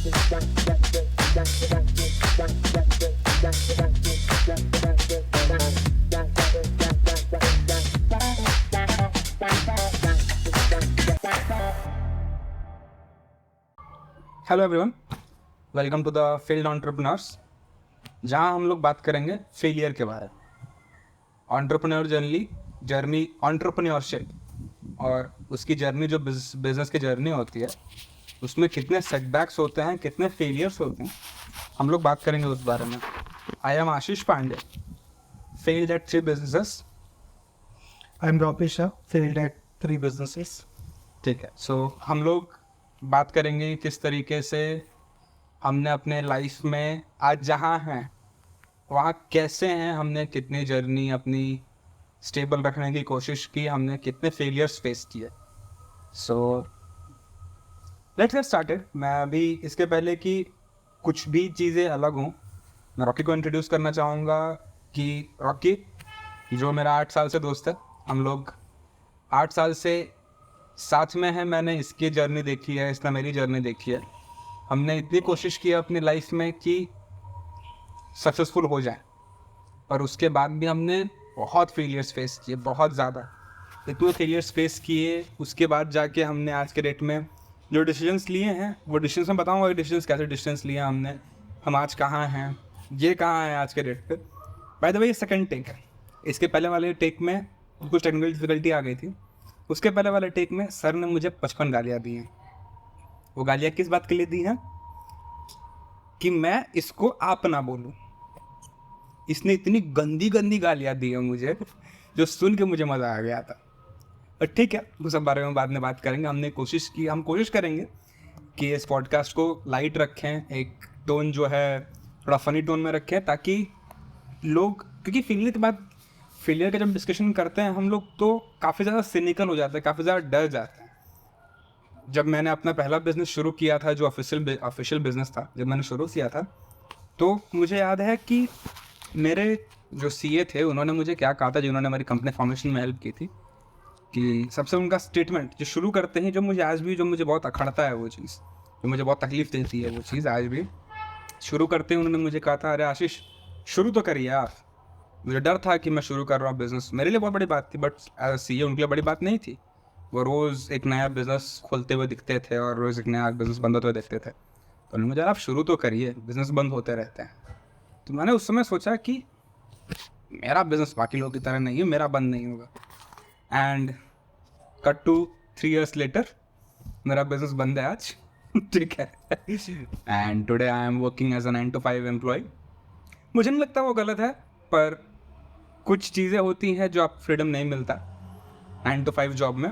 Hello everyone, welcome to the field entrepreneurs, जहां हम लोग बात करेंगे फेलियर के बारे में। एंटरप्रेन्योर जर्नी एंटरप्रेन्योरशिप और उसकी जर्नी जो बिजनेस की जर्नी होती है, उसमें कितने सेटबैक्स होते हैं, कितने फेलियर्स होते हैं, हम लोग बात करेंगे उस बारे में। I am Ashish Pandey, failed at 3 businesses। I am Rapesh Shah, failed at 3 businesses। ठीक है, सो हम लोग बात करेंगे किस तरीके से हमने अपने लाइफ में आज जहाँ हैं वहाँ कैसे हैं, हमने कितनी जर्नी अपनी स्टेबल रखने की कोशिश की, हमने कितने फेलियर्स फेस किए। So let's get started. मैं अभी इसके पहले कि कुछ भी चीज़ें अलग हों, मैं रॉकी को इंट्रोड्यूस करना चाहूँगा कि रॉकी जो मेरा 8 साल से दोस्त है, हम लोग 8 साल से साथ में है। मैंने इसकी जर्नी देखी है, इसने मेरी जर्नी देखी है। हमने इतनी कोशिश की अपनी लाइफ में कि सक्सेसफुल हो जाए, पर उसके बाद भी हमने बहुत फेलियर्स फेस किए, बहुत ज़्यादा। इतने फेलियर्स फेस किए, उसके बाद जाके हमने आज के डेट में जो डिसीजंस लिए हैं, वो डिसीजंस मैं बताऊँगा डिसीजंस कैसे डिसीजंस लिए हमने, हम आज कहाँ हैं, ये कहाँ है आज के डेट पे। बाय द वे, ये सेकंड टेक है। इसके पहले वाले टेक में कुछ टेक्निकल डिफिकल्टी आ गई थी। उसके पहले वाले टेक में सर ने मुझे 55 गालियाँ दी हैं। वो गालियाँ किस बात के लिए दी हैं कि मैं इसको आप ना बोलूँ। इसने इतनी गंदी गंदी गालियाँ दी हैं मुझे, जो सुन के मुझे मज़ा आ गया था। और ठीक है, उस सब बारे में बाद में बात करेंगे। हम कोशिश करेंगे कि इस पॉडकास्ट को लाइट रखें, एक टोन जो है थोड़ा फनी टोन में रखें, ताकि लोग, क्योंकि फेलियर का जब डिस्कशन करते हैं हम लोग तो काफ़ी ज़्यादा सिनिकल हो जाते हैं, काफ़ी ज़्यादा डर जाते हैं। जब मैंने अपना पहला बिज़नेस शुरू किया था, जो ऑफिशियल बिज़नेस था, जब मैंने शुरू किया था, तो मुझे याद है कि मेरे जो सीए थे, उन्होंने मुझे क्या कहा था, जिन्होंने हमारी कंपनी फॉर्मेशन में हेल्प की थी, कि सबसे उनका स्टेटमेंट जो शुरू करते हैं, जो मुझे आज भी, जो मुझे बहुत अखड़ता है वो चीज़, जो मुझे बहुत तकलीफ देती है वो चीज़ आज भी, शुरू करते हैं उन्होंने मुझे कहा था, अरे आशीष शुरू तो करिए आप। मुझे डर था कि मैं शुरू कर रहा हूँ बिज़नेस, मेरे लिए बहुत बड़ी बात थी, बट एज सीए उनके लिए बड़ी बात नहीं थी। वो रोज़ एक नया बिज़नेस खोलते हुए दिखते थे और रोज़ एक नया बिज़नेस बंद होते हुए देखते थे। तो उन्होंने मुझे, आप शुरू तो करिए, बिज़नेस बंद होते रहते हैं। तो मैंने उस समय सोचा कि मेरा बिज़नेस बाकी लोगों की तरह नहीं है, मेरा बंद नहीं होगा। And cut to 3 years later, मेरा बिज़नेस बंद है आज। ठीक है। And today I am working as a 9 to 5 employ. मुझे नहीं लगता वो गलत है, पर कुछ चीज़ें होती हैं जो आपको फ्रीडम नहीं मिलता 9 to 5 जॉब में,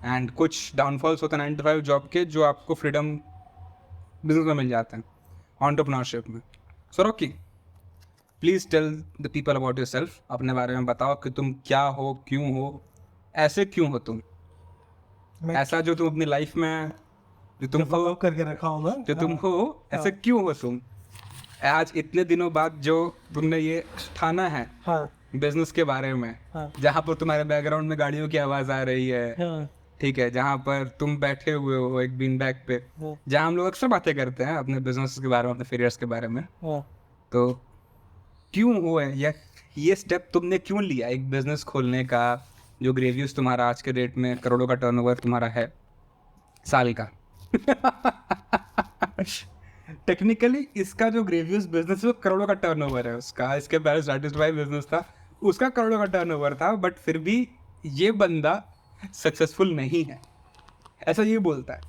एंड कुछ डाउनफॉल्स होते हैं 9 to 5 जॉब के, जो आपको फ्रीडम बिजनेस में मिल जाते हैं, एंटरप्रेन्योरशिप में। So Rocky, please tell the people about yourself. अपने बारे में बताओ कि तुम क्या हो, क्यों हो, ऐसे क्यों हो तुम, ऐसा जो तुम अपनी लाइफ में जो तुम फॉलो करके रखा हूँ ना, जो तुम हो, ऐसे क्यों हो तुम आज इतने दिनों बाद, जो तुमने ये ठाना है बिजनेस के बारे में, जहाँ पर तुम्हारे बैकग्राउंड में गाड़ियों की आवाज़ आ रही है, ठीक है, जहाँ पर तुम बैठे हुए हो एक बीन बैग पे, जहाँ हम लोग अक्सर बातें करते हैं अपने बिजनेस के बारे में, अपने फेलियर्स के बारे में, तो क्यों हुआ ये स्टेप तुमने क्यों लिया एक बिजनेस खोलने का, जो ग्रेवियस तुम्हारा आज के डेट में करोड़ों का टर्नओवर तुम्हारा है साल का। टेक्निकली इसका जो ग्रेवियस बिजनेस है वो करोड़ों का टर्नओवर है उसका। इसके पहले सैटिस्फाई बिजनेस था, उसका करोड़ों का टर्नओवर था, बट फिर भी ये बंदा सक्सेसफुल नहीं है, ऐसा ये बोलता है।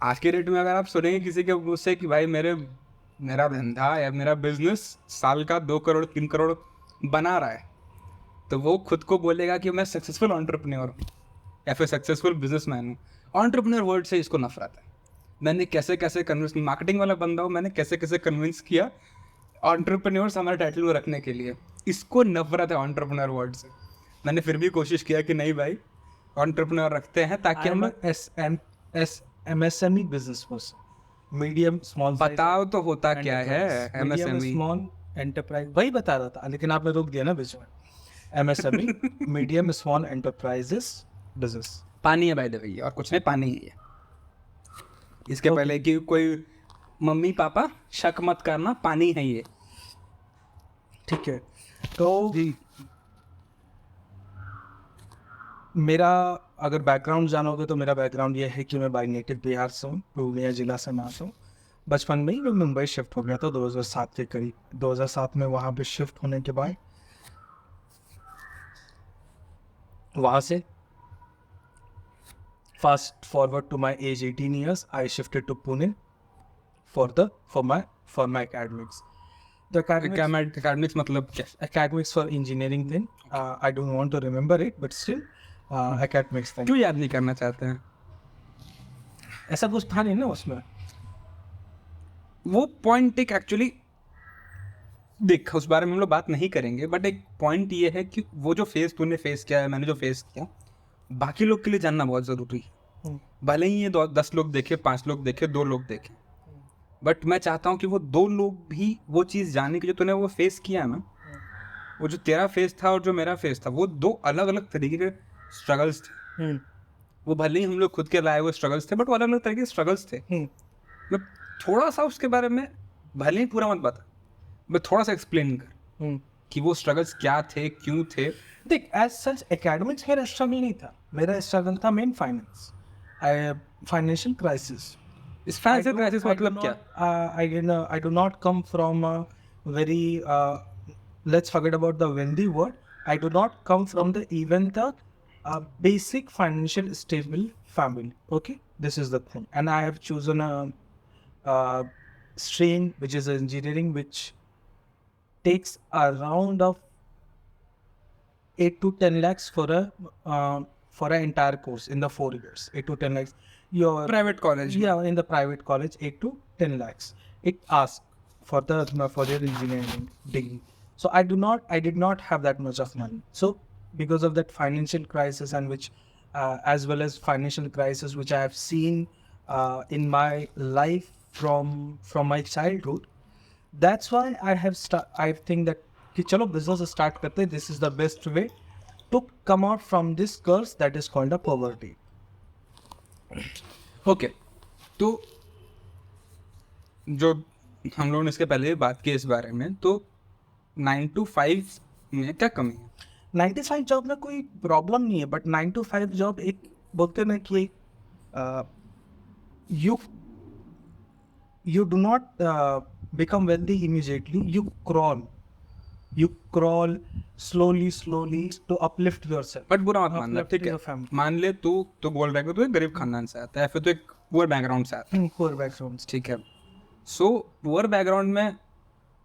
आज के डेट में अगर आप सुनेंगे किसी के मुझसे कि भाई मेरा धंधा या मेरा बिजनेस साल का 2 करोड़ 3 करोड़ बना रहा है, तो वो खुद को बोलेगा कि मैं सक्सेसफुल एंटरप्रेन्योर हूँ या फिर सक्सेसफुल बिजनेसमैन हूँ। एंटरप्रेन्योर वर्ड से इसको नफरत है। मैंने कैसे कैसे कन्विंस, मार्केटिंग वाला बंदा हूँ, मैंने कैसे कैसे कन्विंस किया एंटरप्रेन्योर्स हमारे टाइटल में रखने के लिए। इसको नफरत है एंटरप्रेन्योर वर्ड से। मैंने फिर भी कोशिश किया कि नहीं भाई, एंटरप्रेन्योर रखते हैं ताकि हम MSME business person, medium small. बताओ तो होता क्या है MSME, स्मॉल एंटरप्राइज, वही बता रहा था लेकिन आपने रोक दिया ना बीच में। MSME, medium small enterprises business. पानी है भाई भैया, और कुछ नहीं, पानी ही है। इसके पहले कि कोई मम्मी पापा शक मत करना, पानी है ये। ठीक है, तो जी। मेरा अगर बैकग्राउंड जानोगे तो मेरा बैकग्राउंड ये है कि मैं बाई नेटिव बिहार से हूँ, पूर्णिया जिला से मैं आता हूँ। बचपन में ही मैं मुंबई शिफ्ट हो गया था 2007 के करीब। 2007 में वहाँ पे शिफ्ट होने के बाद वहाँ से fast forward to my age 18 years, I shifted to Pune for my academics. The academics मतलब क्या? academics for engineering thing. I don't want to remember it, but still academics thing. क्यों याद नहीं करना चाहते हैं? ऐसा कुछ था नहीं ना उसमें। वो पॉइंट एक एक्चुअली देख, उस बारे में हम लोग बात नहीं करेंगे, बट एक पॉइंट ये है कि वो जो फेस तूने फेस किया है, मैंने जो फेस किया, बाकी लोग के लिए जानना बहुत ज़रूरी है। भले ही ये 10 लोग देखे, 5 लोग देखे, 2 लोग देखे, बट मैं चाहता हूँ कि वो 2 लोग भी वो चीज़ जाने की जो तूने वो फेस किया है ना, वो जो तेरा फेस था और जो मेरा फेस था, वो 2 अलग अलग तरीके के स्ट्रगल्स थे। वो भले ही हम लोग खुद के लाए हुए स्ट्रगल्स थे, बट वो अलग अलग तरीके के स्ट्रगल्स थे। मैं थोड़ा सा उसके बारे में, भले ही पूरा मत बता, मैं थोड़ा सा एक्सप्लेन कर कि वो स्ट्रगल्स क्या थे, क्यों थे। देख, एज सच एकेडमिक्स मेरा स्ट्रगल नहीं था, मेरा स्ट्रगल था मेन फाइनेंस, फाइनेंशियल क्राइसिस। इस फाइनेंशियल क्राइसिस मतलब क्या? I do not come from a very let's forget about the wealthy word. I do not come from the basic financial stable family. Okay, this is the thing, and I have chosen a stream which is engineering, which takes around of 8 to 10 lakhs for an entire course in the 4 years. 8 to 10 lakhs. Your private college? Yeah, in the private college, 8 to 10 lakhs. It asks for your engineering degree. So I did not have that much of money. So because of that financial crisis, and which as well as financial crisis which I have seen in my life from my childhood, that's why I think that कि चलो business start करते हैं. This is the best way to come out from this curse that is called a poverty. Okay, तो जो हम लोगों ने इसके पहले भी बात की इस बारे में, तो 9 to 5 में क्या कमी है? 9 to 5 जॉब में कोई प्रॉब्लम नहीं है, बट 9 to 5 जॉब एक बोलते हैं ना कि you do not become wealthy immediately. You crawl slowly to uplift yourself. But बुरा मत मानना, Uplift ठीक है? your family. मान ले तू बोल रहा है कि तू एक गरीब खानदान से आता है, फिर तू एक पुअर बैकग्राउंड से आता है, Poor backgrounds. ठीक है? सो पुअर बैकग्राउंड में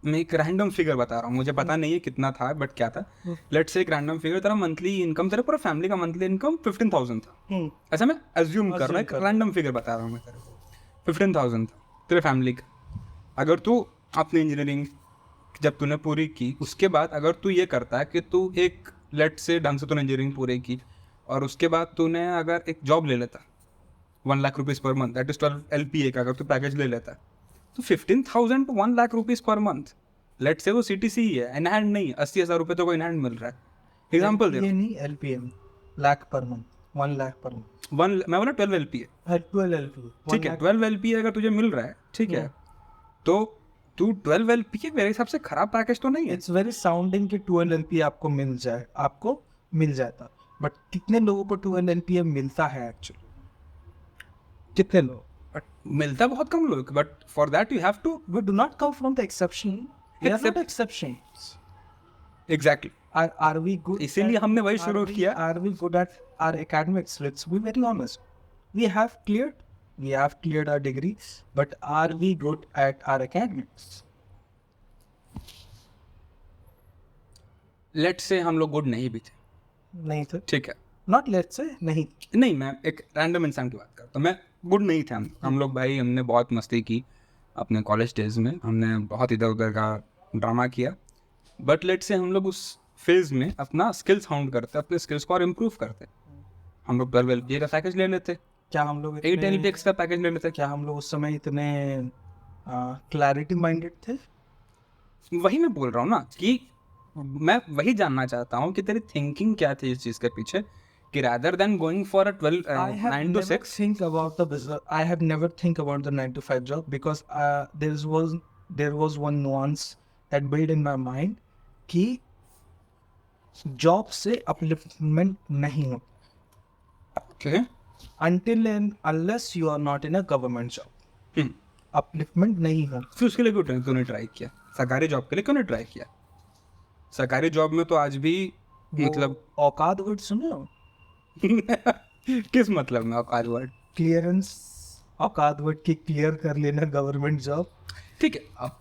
मैं एक रैंडम फिगर बता रहा हूँ, मुझे पता नहीं है कितना था, बट क्या था, लेट्स से एक रैंडम फिगर, तेरा मंथली इनकम, तेरे पूरा फैमिली का मंथली इनकम 15,000 था। ऐसा मैं अज्यूम कर रहा हूँ, एक रैंडम फिगर बता रहा हूँ मैं तेरे को। 15,000 था तेरे फैमिली का। अगर तू अपनी इंजीनियरिंग जब तूने पूरी की, उसके बाद अगर तू ये करता है कि तू एक लेट्स से ढंग से तूने इंजीनियरिंग पूरी की, और उसके बाद तूने अगर एक जॉब ले लेता 1 lakh rupees per month, that is 12 LPA का अगर तू पैकेज ले लेता है, तो 15,000 to 1 lakh rupees per month, let's say वो CTC ही है, इन हैंड नहीं, 80,000 रुपये तो को इन हैंड मिल रहा है। एग्जाम्पल दे, ये नहीं LPM, lakh per month, 1 lakh per month. मैं बोला 12 LPA, 12 LPA. ठीक है? 12 LPA अगर तुझे मिल रहा है, ठीक है, तो तू 12 LPA मेरे हिसाब से खराब पैकेज तो नहीं है। इट्स वेरी साउंडिंग कि 12 LPA आपको मिल जाता, बट कितने लोगों को 12 LPA मिलता है एक्चुअली? कितने लोग? बट मिलता बहुत कम लोग, but for that you have to, We do not come from the exception. We are not exceptions. Exactly, Are we good? इसीलिए हमने वही शुरू किया। Are we good at our academics? Let's be very honest. We have cleared our degree, but are we good at our academics? Let's say हम लोग good नहीं भी थे, नहीं थे. ठीक है? Not let's say नहीं. नहीं, मैं एक रैंडम इंसान की बात करता हूँ, मैं गुड नहीं थे हम लोग भाई, हमने बहुत मस्ती की अपने कॉलेज डेज में, हमने बहुत इधर उधर का ड्रामा किया, बट लेट्स से हम लोग उस फेज में अपना स्किल्स हाउंड करते, अपने स्किल्स को और इम्प्रूव करते, हम लोग 12 LPA का पैकेज ले लेते, क्या हम लोग 8 LPA का पैकेज ले लेते। क्या हम लोग उस समय इतने क्लैरिटी माइंडेड थे? वही मैं बोल रहा हूँ ना, कि मैं वही जानना चाहता हूँ कि तेरी थिंकिंग क्या थी इस चीज़ के पीछे, कि rather than going for a 12 I have 9 to never 6 think about the business. I have never think about the 9 to 5 job because there was one nuance that built in my mind कि job से upliftment नहीं होता okay until and unless you are not in a government job. Upliftment नहीं होता. फिर उसके लिए क्यों ट्राई किया? सरकारी जॉब के लिए क्यों नहीं ट्राई किया? सरकारी जॉब में तो आज भी मतलब औकात वर्ड सुने हो? किस मतलब में औकात वर्ड? क्लियरेंस औकात वर्ड की क्लियर कर लेना गवर्नमेंट जॉब. ठीक है, अब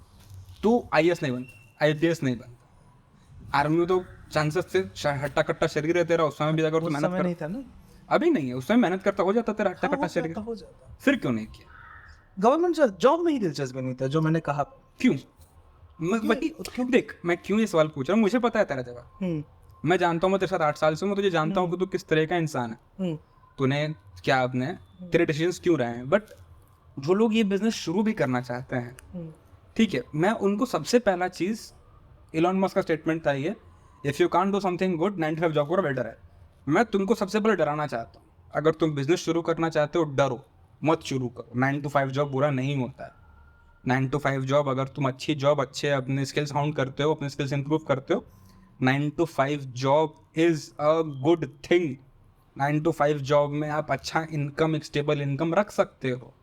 तू IAS नहीं बनता, IPS नहीं बनता, आर्मी में तो चांसेस थे, हट्टा कट्टा शरीर है तेरा, उसमें भी अगर तू उस मेहनत समय कर, नहीं था ना. अभी नहीं है, उसमें मेहनत करता हो जाता तेरा हट्टा हाँ, कट्टा शरीर. हो जाता. फिर क्यों नहीं किया? गवर्नमेंट जॉब में ही दिलचस्पी नहीं था जो मैंने कहा. क्यों? क्यों देख, मैं क्यों ये सवाल पूछ रहा हूँ, मुझे पता है तेरा जवाब. मैं जानता हूँ, मैं तेरे साथ 8 साल से हूँ, मैं तुझे जानता हूँ कि तू किस तरह का इंसान है, तूने क्या आपने तेरे डिसीजंस क्यों रहे हैं. बट जो लोग ये बिजनेस शुरू भी करना चाहते हैं, ठीक है, मैं उनको सबसे पहला चीज़, इलॉन मस्क का स्टेटमेंट था ये, if you can't do something good 9 to 5 job करो बेटर है. मैं तुमको सबसे पहले डराना चाहता हूँ. अगर तुम बिजनेस शुरू करना चाहते हो, डरो मत, शुरू करो. 9 to 5 जॉब बुरा नहीं होता है. 9 to 5 जॉब, अगर तुम अच्छी जॉब, अच्छे अपने स्किल्स हाउंड करते हो, अपने स्किल्स इंप्रूव करते हो, 9 to 5 job is a good thing. 9 to 5 job में आप अच्छा इनकम, एक स्टेबल इनकम रख सकते हो.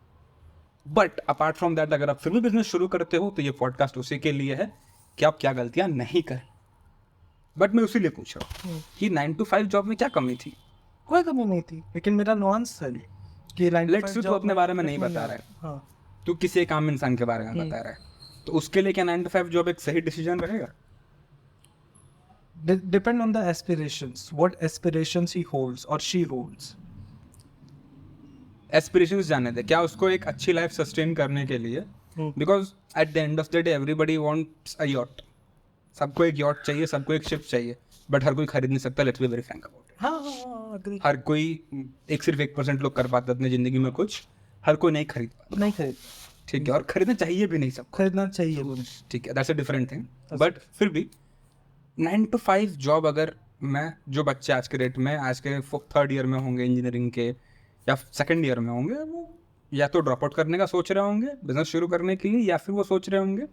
बट अपार्ट फ्रॉम दैट, अगर आप फिर भी बिजनेस शुरू करते हो तो ये पॉडकास्ट उसी के लिए है कि आप क्या गलतियां नहीं करें. बट मैं उसी लिए पूछ रहा हूँ कि 9 to 5 जॉब में क्या कमी थी? कोई कमी नहीं थी, लेकिन मेरा नुआंस था कि लेट्स से तू अपने बारे में नहीं बता रहा है. हाँ. तू किसी एक आम इंसान के बारे में बता रहा है, तो उसके लिए क्या 9 to 5 जॉब एक सही डिसीजन रहेगा? Depend on the aspirations, what aspirations he holds or she holds. Aspirations जाने दे, क्या उसको एक अच्छी लाइफ सस्टेन करने के लिए, because at the end of the day everybody wants a yacht. सबको एक यॉट चाहिए, सबको एक शिप चाहिए, बट हर कोई खरीद नहीं सकता. Let's be very Frank about it. हाँ, agree. हर कोई सिर्फ 1% लोग कर पाते अपनी जिंदगी में कुछ, हर कोई नहीं खरीद पाता. नहीं खरीद, ठीक है, और खरीदना चाहिए भी नहीं सबको. खरीदना चाहिए. ठीक है, that's a different thing. But फिर भी 9 to 5 जॉब, अगर मैं, जो बच्चे आज के डेट में, आज के 3rd ईयर में होंगे इंजीनियरिंग के, या 2nd ईयर में होंगे, वो या तो ड्रॉप आउट करने का सोच रहे होंगे बिजनेस शुरू करने के लिए, या फिर वो सोच रहे होंगे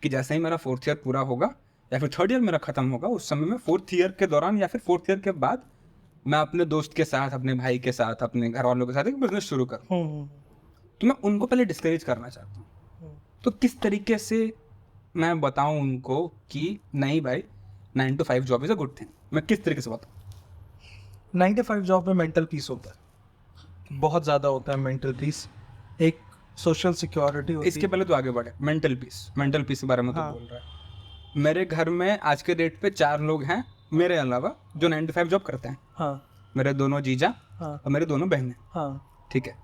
कि जैसे ही मेरा 4th ईयर पूरा होगा या फिर 3rd ईयर मेरा खत्म होगा, उस समय में 4th ईयर के दौरान या फिर 4th ईयर के बाद मैं अपने दोस्त के साथ, अपने भाई के साथ, अपने घर वालों के साथ एक बिजनेस शुरू करूँ. तो मैं उनको पहले डिस्करेज करना चाहता हूँ. तो किस तरीके से मैं बताऊँ उनको कि नहीं भाई, 9 to 5 job is a good thing? मैं किस तरीके से बताऊँ? 9 to 5 जॉब में मेंटल पीस होता है, बहुत ज़्यादा होता है मेंटल पीस. एक सोशल सिक्योरिटी होती है. इसके पहले तो आगे बढ़े, मेंटल पीस के बारे में तो हाँ. बोल रहा है. मेरे घर में आज के डेट पे 4 लोग हैं मेरे अलावा जो 9 to 5 जॉब करते हैं. हाँ. मेरे दोनों जीजा हाँ. और मेरे दोनों बहनें. हाँ. ठीक है,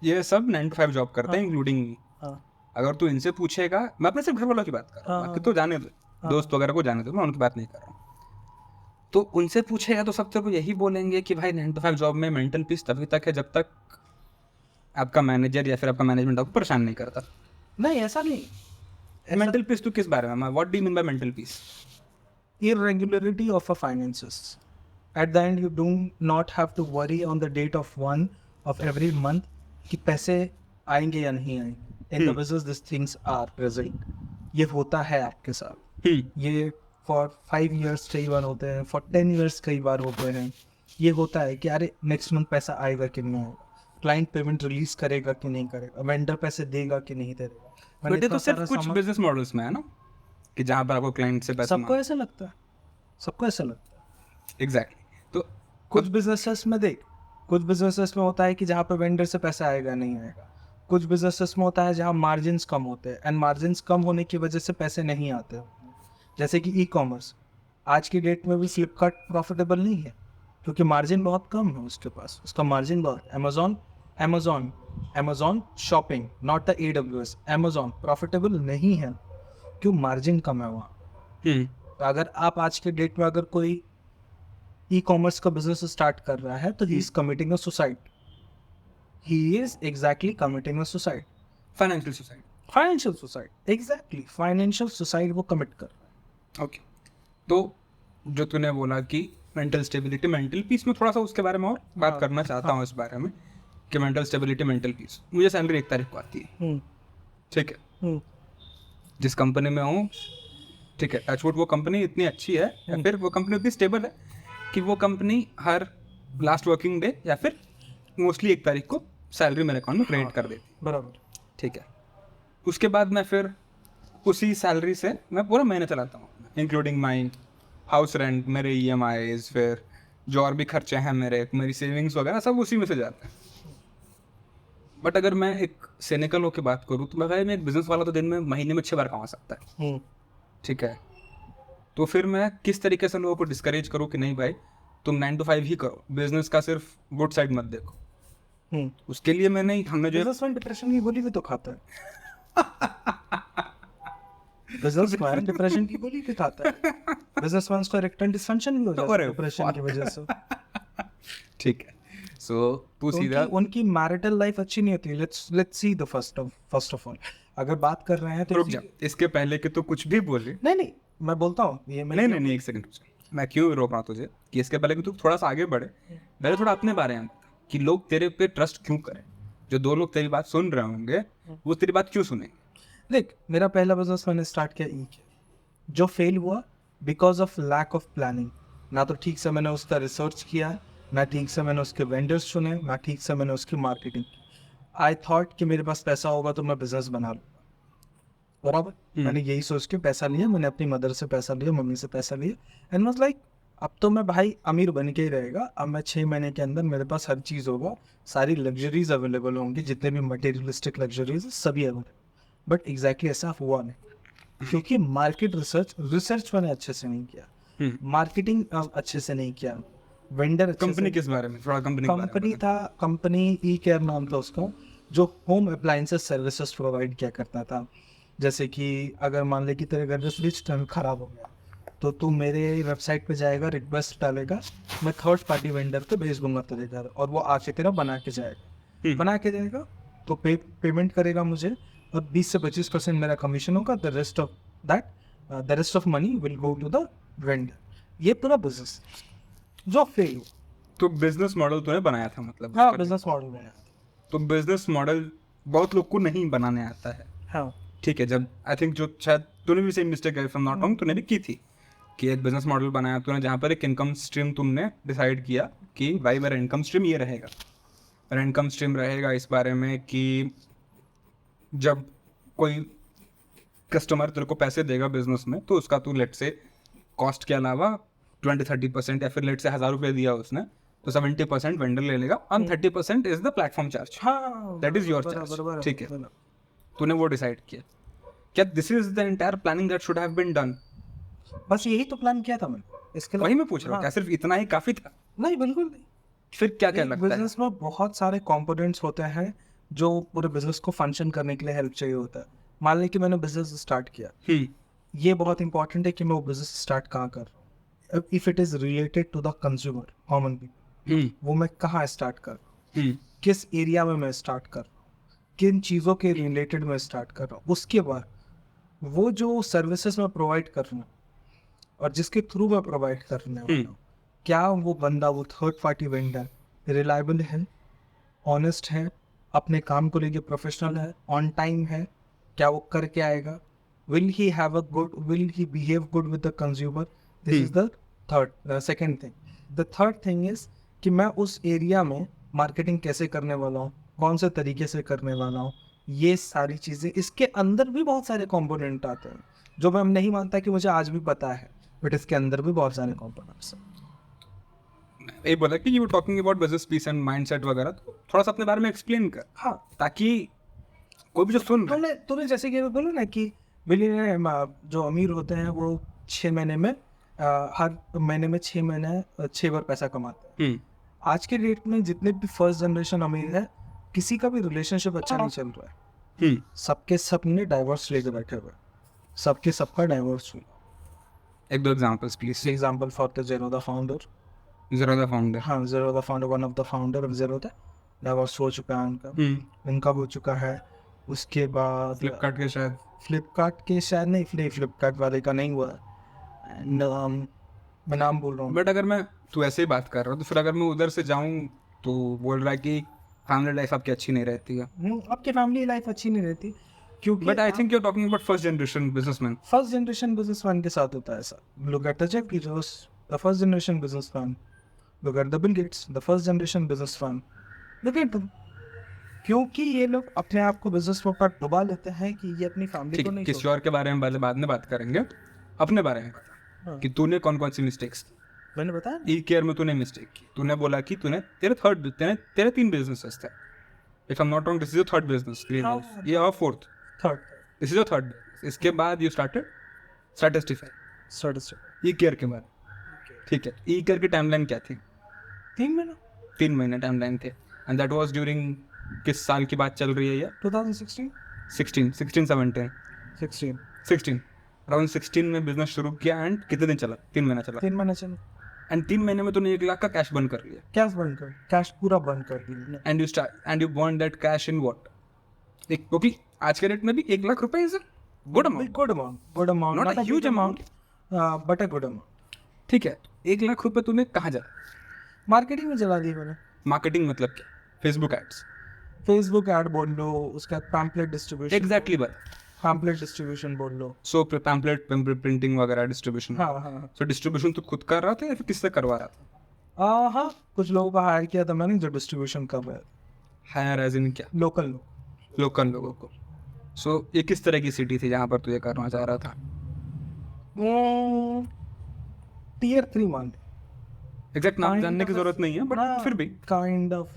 ये सब 9 to 5 जॉब करते हैं, इंक्लूडिंग मी. हाँ. अगर तू इनसे पूछेगा, मैं अपने सिर्फ घर वालों की बात कर रहा हूँ, बाकी तो जाने दो, दोस्त वगैरह को जाने दो, मैं उनकी बात नहीं कर रहा हूँ. तो उनसे पूछेगा तो सब तेरे को यही बोलेंगे कि भाई 9 to 5 जॉब में मेंटल पीस तभी तक है जब तक आपका मैनेजर या फिर आपका मैनेजमेंट आपको परेशान नहीं करता. नहीं, ऐसा नहीं. मेंटल पीस तू किस बारे में, what do you mean by mental peace? Irregularity of a finances. At the end, you do not have to worry on the date of one of every month कि पैसे आएंगे या नहीं आएंगे. In the business, these things are present. ये होता है आपके साथ. ये for 5 years कई बार होते हैं, for 10 years कई बार होते हैं. ये होता है कि अरे नेक्स्ट मंथ पैसा आएगा कि नहीं आएगा, क्लाइंट पेमेंट रिलीज करेगा कि नहीं करेगा, वेंडर पैसे देगा कि नहीं देगा. बट ये तो सिर्फ कुछ बिजनेस मॉडल्स में है ना, कि जहाँ पर आपको क्लाइंट से पैसा सबको ऐसा लगता है, सबको ऐसा लगता है. एग्जैक्टली. तो कुछ बिजनेसेस में देख, कुछ बिजनेसेस में होता है कि जहाँ पे वेंडर से पैसा आएगा नहीं आएगा. कुछ बिजनेसेस में होता है जहाँ मार्जिन्स कम होते हैं, एंड मार्जिन्स कम होने की वजह से पैसे नहीं आते. जैसे कि ई कॉमर्स, आज की डेट में भी फ्लिपकार्ट प्रॉफिटेबल नहीं है क्योंकि मार्जिन बहुत कम है उसके पास, उसका मार्जिन बहुत. Amazon shopping, not the AWS, Amazon profitable नहीं है क्यों? मार्जिन कम है वहाँ. तो अगर आप आज के डेट में अगर कोई ई कॉमर्स का बिजनेस स्टार्ट कर रहा है तो he is committing a suicide. He is exactly committing a suicide. Financial suicide. Financial suicide, exactly financial suicide वो कमिट कर रहा है. ओके. तो जो तूने बोला कि मेंटल स्टेबिलिटी, मेंटल पीस में थोड़ा सा उसके बारे में और बात करना चाहता हूँ इस बारे में कि मेंटल स्टेबिलिटी, मेंटल पीस। मुझे सैलरी 1 तारीख को आती है, ठीक है, जिस कंपनी में हूँ, ठीक है, टचवुड वो कंपनी इतनी अच्छी है या फिर वो कंपनी उतनी स्टेबल है कि वो company her last working day या फिर मोस्टली 1 तारीख को सैलरी मेरे अकाउंट में क्रेडिट कर देती है, बराबर। ठीक है। उसके बाद मैं फिर उसी सैलरी से मैं पूरा महीना चलाता हूँ, इंक्लूडिंग माई हाउस रेंट, मेरे EMIs, फिर जो और भी खर्चे हैं मेरी सेविंग्स वगैरह सब उसी में से जाते हैं। बट अगर मैं एक सिनिकल होकर बात करूँ तो मैं भाई, मैं एक बिजनेस वाला तो दिन में महीने में 6 बार कमा सकता है, ठीक है। तो फिर मैं किस तरीके से लोगों को डिस्करेज करूँ कि नहीं भाई तुम 9 to 5 ही करो, बिजनेस का सिर्फ गुड साइड मत देखो। उसके लिए हमने जो बिजनेसमैन डिप्रेशन की गोली भी तो खाता है। बिजनेसमैन डिप्रेशन की गोली भी खाता है। बिजनेसमैन को इरेक्टाइल डिसफंक्शन भी हो जाता है डिप्रेशन की वजह से। ठीक है, सो तू सीधा उनकी मैरिटल लाइफ अच्छी नहीं होती। Let's see the first of all अगर बात कर रहे हैं तो रुक जा, इसके पहले कि तू कुछ भी बोले, नहीं मैं बोलता हूँ ये नहीं 1 सेकंड, मैं क्यों रोक रहा हूँ तुझे कि इसके पहले कि तू थोड़ा सा आगे बढ़े, पहले थोड़ा अपने बारे में बता कि लोग तेरे पे ट्रस्ट क्यों करें। जो 2 लोग तेरी बात सुन रहे होंगे वो तेरी बात क्यों सुनेंगे। देख, मेरा पहला बिजनेस मैंने स्टार्ट किया जो फेल हुआ because of lack of planning. ना तो ठीक से मैंने उसका रिसर्च किया, ना ठीक से मैंने उसके वेंडर्स चुने, ना ठीक से मैंने उसकी मार्केटिंग की। आई थॉट कि मेरे पास पैसा होगा तो मैं बिजनेस बना लूँगा, बराबर। मैंने यही सोच के पैसा लिया, मैंने अपनी मदर से पैसा लिया, मम्मी से पैसा लिया एंड वाज लाइक अब तो मैं भाई अमीर बन के ही रहेगा। अब मैं 6 महीने के अंदर मेरे पास हर चीज़ होगा, सारी लग्जरीज अवेलेबल होंगी, जितने भी मटेरियलिस्टिक लग्जरीज सभी अवेलेबल। बट एग्जैक्टली ऐसा हुआ नहीं, क्योंकि मार्केट रिसर्च मैंने अच्छे से नहीं किया, मार्केटिंग अच्छे से नहीं किया, वेंडर कंपनी किस बारे में, थोड़ा कंपनी ई केयर नाम था उसका, जो होम अप्लायंसेस सर्विसेज प्रोवाइड किया करता था। जैसे कि अगर मान ले कि तेरे घर में फ्रिज खराब हो गया तो तू मेरे वेबसाइट पे जाएगा, रिक्वेस्ट डालेगा, मैं थर्ड पार्टी वेंडर पे भेज दूंगा तेरे घर और वो आके तेरा बना के जाएगा तो पेमेंट करेगा मुझे और 20 से 25% मेरा कमीशन होगा। The rest of money will go to the vendor. ये पूरा बिजनेस जो फेल हुआ। तो बिजनेस मॉडल तूने बनाया था, मतलब हाँ, बिजनेस मॉडल बनाया। तो बिजनेस मॉडल बहुत लोग को नहीं बनाने आता है, हाँ ठीक है। जब आई थिंक जो शायद तूने भी same mistake if I am not wrong तूने भी की थी कि एक बिजनेस मॉडल बनाया तूने जहाँ पर एक इनकम स्ट्रीम तुमने डिसाइड किया कि भाई मेरा इनकम स्ट्रीम ये रहेगा, मेरा इनकम स्ट्रीम रहेगा इस बारे में कि जब कोई कस्टमर तेरे को पैसे देगा बिजनेस में तो उसका तू लेट से कॉस्ट के अलावा 20-30% या फिर लेट से 1,000 रुपये दिया उसने तो 70% वेंडर ले लेगा और 30% is the platform charge, that is your charge, ठीक है। तूने वो डिसाइड किया। क्या this is the entire planning that should have been done? बस यही तो प्लान किया था मैंने। इसके वही मैं पूछ रहा हूँ, क्या सिर्फ इतना ही काफी था? नहीं, बिल्कुल नहीं। फिर क्या क्या लगता है? बिजनेस में बहुत सारे कंपोनेंट्स होते हैं जो पूरे बिजनेस को फंक्शन करने के लिए हेल्प चाहिए होता है। मान लें कि मैंने बिजनेस स्टार्ट किया, ये बहुत इंपॉर्टेंट है कि मैं वो बिजनेस स्टार्ट कहाँ कर रहा हूँ। If it is related to the consumer, common people, वो मैं कहाँ स्टार्ट कर रहा हूँ, किस एरिया में मैं स्टार्ट कर रहा हूँ, किन चीज़ों के रिलेटेड मैं स्टार्ट कर रहा हूँ। उसके बाद वो जो सर्विसेज मैं प्रोवाइड कर रहा हूँ और जिसके थ्रू मैं प्रोवाइड करने वाला हूँ, क्या वो बंदा, वो थर्ड पार्टी वेंडर रिलायबल है, ऑनेस्ट है, अपने काम को लेके प्रोफेशनल है, ऑन टाइम है, क्या वो करके आएगा, will he behave good with the consumer. This is the second thing. The third thing is कि मैं उस एरिया में मार्केटिंग कैसे करने वाला हूँ, कौन से तरीके से करने वाला हूँ, ये सारी चीज़ें। इसके अंदर भी बहुत सारे कंपोनेंट आते हैं जो मैं नहीं मानता कि मुझे आज भी पता है, बट इसके अंदर भी बहुत सारे कंपोनेंट्स हैं। ये बोला कि you talking about business piece and mindset वगैरह, तो थोड़ा सा अपने बारे में एक्सप्लेन कर। हाँ, ताकि कोई भी जो सुन रहा है, तूने जैसे कि बोला ना कि बिलियनर जो अमीर होते हैं वो 6 महीने में हर महीने में 6 महीने 6 बार पैसा कमाते हैं। आज के डेट में जितने भी फर्स्ट जनरेशन अमीर है, किसी का भी रिलेशनशिप अच्छा नहीं चल रहा है। सबके सब ने डाइवोर्स लेके बैठे हुए, सबका डाइवोर्स हुआ। एक दो examples please. Example for the Zerodha founder. हाँ, Zerodha founder, one of the founder of Zerodha divorce हो चुका है उनका, इनका हो चुका है। उसके बाद फ्लिपकार्ट के शायद नहीं, फ्लिपकार्ट वाले का नहीं हुआ। मैं नाम बोल रहा हूँ। बट अगर मैं तू ऐसे ही बात कर रहा हो, तो फिर अगर मैं उधर से जाऊँ तो बोल रहा है कि फैमिली लाइफ आपकी अच्छी नहीं रहती है. आपकी फैमिली लाइफ अच्छी नहीं रहती क्योंकि but I think you are talking about first generation businessman. First generation businessman के साथ होता है ऐसा. Look at the Jeff Bezos, the first generation businessman. Look at the Bill Gates, the first generation businessman. Look at them. क्योंकि ये लोग अपने आप को बिजनेस में पर डुबा लेते हैं कि ये अपनी फैमिली ठीक को है, नहीं किसी और के बारे में बाद में बात करेंगे. अपने बारे में बता हाँ. कि तूने कौन कौन सी मिस्टेक्स की. मैंने बताया ना. ई केयर में तूने मिस्टेक की. तूने बोला कि तेरे 3 बिजनेसेस थे. If I am not wrong, this is your third business. हाँ. ये और fourth. Third this is your third. इसके बाद you started Statistify certificate E care के बाद. ठीक है, ई केयर की टाइमलाइन क्या थी? 3 महीना 3 महीने टाइमलाइन थे. एंड दैट वाज ड्यूरिंग किस साल की बात चल रही है ये? 2016 16 17 16 अराउंड 16 में बिजनेस शुरू किया. एंड कितने दिन चला? 3 महीना चला. 3 महीना चल एंड 3 महीने में तूने 1 लाख का कैश बर्न कर लिया. कैश बंद कर, कैश पूरा बंद कर दिया. And you burn that cash in what? क्योंकि आज के रेट में भी 1 लाख रुपए is a good amount. Good amount, Not a huge amount. But a good amount. ठीक है, 1 लाख रुपए तूने कहाँ जा? मार्केटिंग में चला दी मैंने. मार्केटिंग मतलब क्या? Facebook ads. फेसबुक ऐड बोल लो, उसका pamphlet distribution. Exactly but pamphlet distribution बोल लो. सो पैम्पलेट प्रिंटिंग वगैरह डिस्ट्रीब्यूशन. हाँ हाँ सो डिस्ट्रीब्यूशन तू खुद कर रहा था या फिर किससे करवा रहा था? हाँ, कुछ लोगों का हायर किया था मैंने जो डिस्ट्रीब्यूशन कर रहे थे. हायर एज इन क्या? लोकल लोग. लोकल लोगों को. सो ये किस तरह की सिटी थी जहाँ पर तू ये करना चाह रहा था? टियर 3 मान. एग्जैक्ट नाम Kind जानने की of a- जरूरत नहीं है, बट हाँ, फिर भी kind of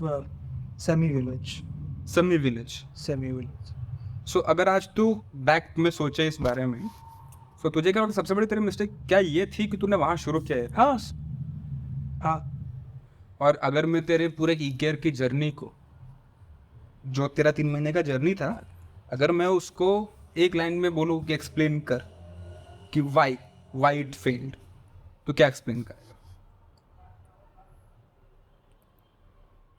semi village. Semi village. Semi village. So अगर आज तू बैक में सोचे इस बारे में, तो तुझे क्या लगता है सबसे बड़ी तेरी मिस्टेक क्या ये थी कि तूने वहाँ शुरू किया है? हाँ हाँ. और अगर मैं तेरे पूरे ई केयर की जर्नी को, जो तेरा 3 महीने का जर्नी था, अगर मैं उसको एक लाइन में बोलूँ कि एक्सप्लेन कर कि वाई इट फेल्ड, तो क्या एक्सप्लेन करेगा?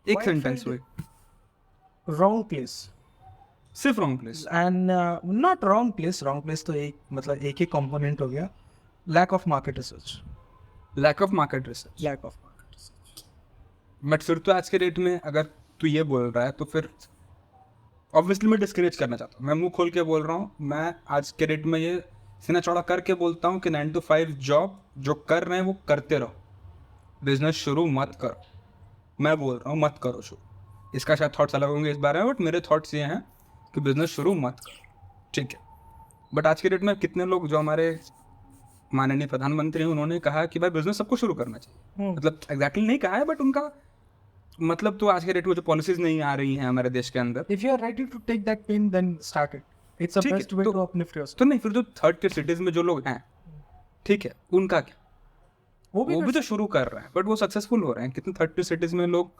एक Why it सेंटेंस failed? में. Wrong place. सिर्फ wrong place. And not wrong place तो एक मतलब एक ही कंपोनेंट हो गया. Lack of market research. Lack of market research. Lack of market research. But फिर तो आज के डेट में अगर तू ये बोल रहा है तो फिर ऑब्वियसली मैं डिस्करेज करना चाहता हूँ. मैं मुंह खोल के बोल रहा हूँ. मैं आज के डेट में ये सीना चौड़ा करके बोलता हूँ कि 9 to 5 जॉब जो कर रहे हैं वो करते रहो. बिजनेस शुरू मत करो. मैं बोल रहा हूँ मत करो शुरू. इसका शायद थॉट्स अलग होंगे इस बारे में, बट मेरे थॉट्स ये हैं कि बिजनेस शुरू मत करो. ठीक है. बट आज के डेट में कितने लोग, जो हमारे माननीय प्रधानमंत्री हैं, उन्होंने कहा कि भाई बिजनेस सबको शुरू करना चाहिए. मतलब एग्जैक्टली नहीं कहा है, बट उनका मतलब तो आज के डेट में जो पॉलिसीज नहीं आ रही हैं हमारे देश के अंदर, If you are ready to take that pain, then start it. It's the ठीक है, best way तो- to uplift yourself. तो नहीं, फिर जो थर्ड टियर सिटीज में जो लोग हैं, ठीक है, उनका क्या? वो वो भी तो शुरू कर रहे हैं, बट वो सक्सेसफुल हो रहे हैं. कितने थर्ड टियर सिटीज में लोग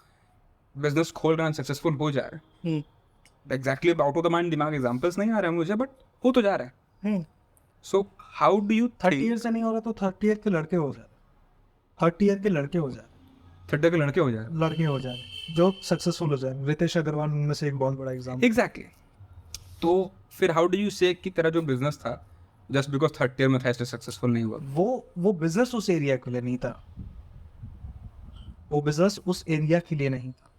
बिजनेस खोल रहे हैं, सक्सेसफुल हो जा रहे हैं. Exactly out of the mind दिमाग एग्जांपल्स नहीं आ रहे हैं मुझे, बट हो तो जा रहे हैं. So how do you 30 year से नहीं हो रहा तो 30 ईयर के लड़के हो जा रहे. 30 ईयर के लड़के हो जा रहे. थर्ड टियर के लड़के हो जा रहे हैं? लड़के हो जा रहे जो सक्सेसफुल हो जाए. रितेश अग्रवाल उनमें से एक बहुत बड़ा एग्जाम्पल. एग्जैक्टली. तो फिर हाउ डू यू से कि तेरा जो बिजनेस था जस्ट बिकॉज थर्ड टियर में था इसलिए सक्सेसफुल नहीं हुआ? वो बिजनेस उस एरिया के लिए नहीं था. वो बिजनेस उस एरिया के लिए नहीं था.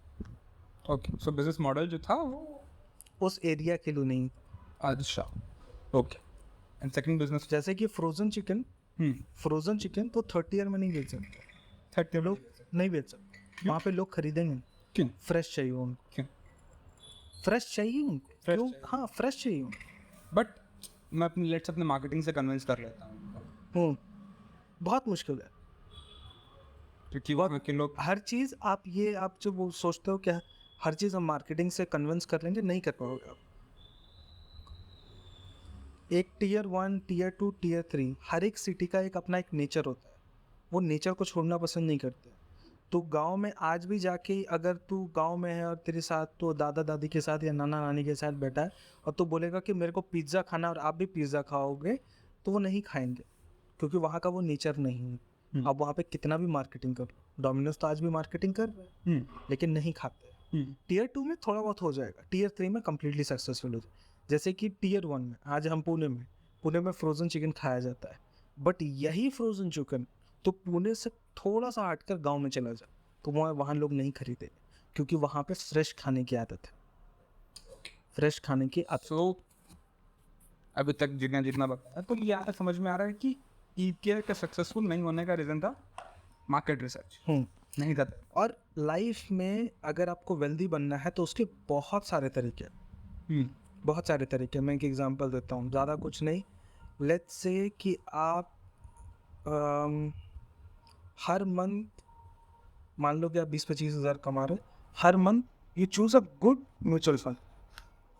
ओके. सो बिजनेस मॉडल जो था वो उस एरिया के लिए नहीं. अच्छा. ओके. And second business? जैसे कि फ्रोजन चिकन तो 30 ईयर में नहीं बेच सकते. 30 लोग नहीं बेच सकते. वहाँ पे लोग खरीदेंगे. क्यों? फ्रेश चाहिए उनको. क्यों? फ्रेश चाहिए उनको. Fresh क्यों? चाहिए. हाँ, फ्रेश चाहिए उनको. बट मैं अपने मार्केटिंग से कन्विंस कर लेता हूँ बहुत मुश्किल है. क्योंकि वहाँ के लोग हर चीज़ आप जो वो सोचते हो क्या हर चीज़ हम मार्केटिंग से कन्विंस कर लेंगे, नहीं कर पाओगे आप. एक टियर 1, टियर 2, टियर 3 हर एक सिटी का एक अपना एक नेचर होता है. वो नेचर को छोड़ना पसंद नहीं करते. तो गांव में आज भी जाके अगर तू गांव में है और तेरे साथ तो दादा दादी के साथ या नाना नानी के साथ बैठा है और तू बोलेगा कि मेरे को पिज़्ज़ा खाना और आप भी पिज़्ज़ा खाओगे, तो वो नहीं खाएंगे क्योंकि वहाँ का वो नेचर नहीं है. अब वहाँ पे कितना भी मार्केटिंग कर लो, डोमिनोज तो आज भी मार्केटिंग कर रहे हैं लेकिन नहीं खाते. टियर 2 में थोड़ा बहुत हो जाएगा. टियर 3 में कम्प्लीटली सक्सेसफुल हो जाए. जैसे कि टियर 1 में आज हम पुणे में फ्रोज़न चिकन खाया जाता है. बट यही फ्रोज़न चिकन तो पुणे से थोड़ा सा हटकर गांव में चला जा, तो वहाँ लोग नहीं खरीदे, क्योंकि वहाँ पे फ्रेश खाने की आदत है, फ्रेश खाने की आदत। सो अभी तक जितना जितना बताया तो ये समझ में आ रहा है कि ईकेआर का सक्सेसफुल नहीं होने का रीज़न था मार्केट रिसर्च नहीं था। और लाइफ में अगर आपको वेल्दी बनना है तो उसके बहुत सारे तरीके हैं, बहुत सारे तरीके। मैं एक एग्जांपल देता हूँ, ज़्यादा कुछ नहीं। लेट्स से कि आप हर मंथ मान लो कि आप 20-25 हज़ार कमा रहे, हर month you choose a good mutual fund,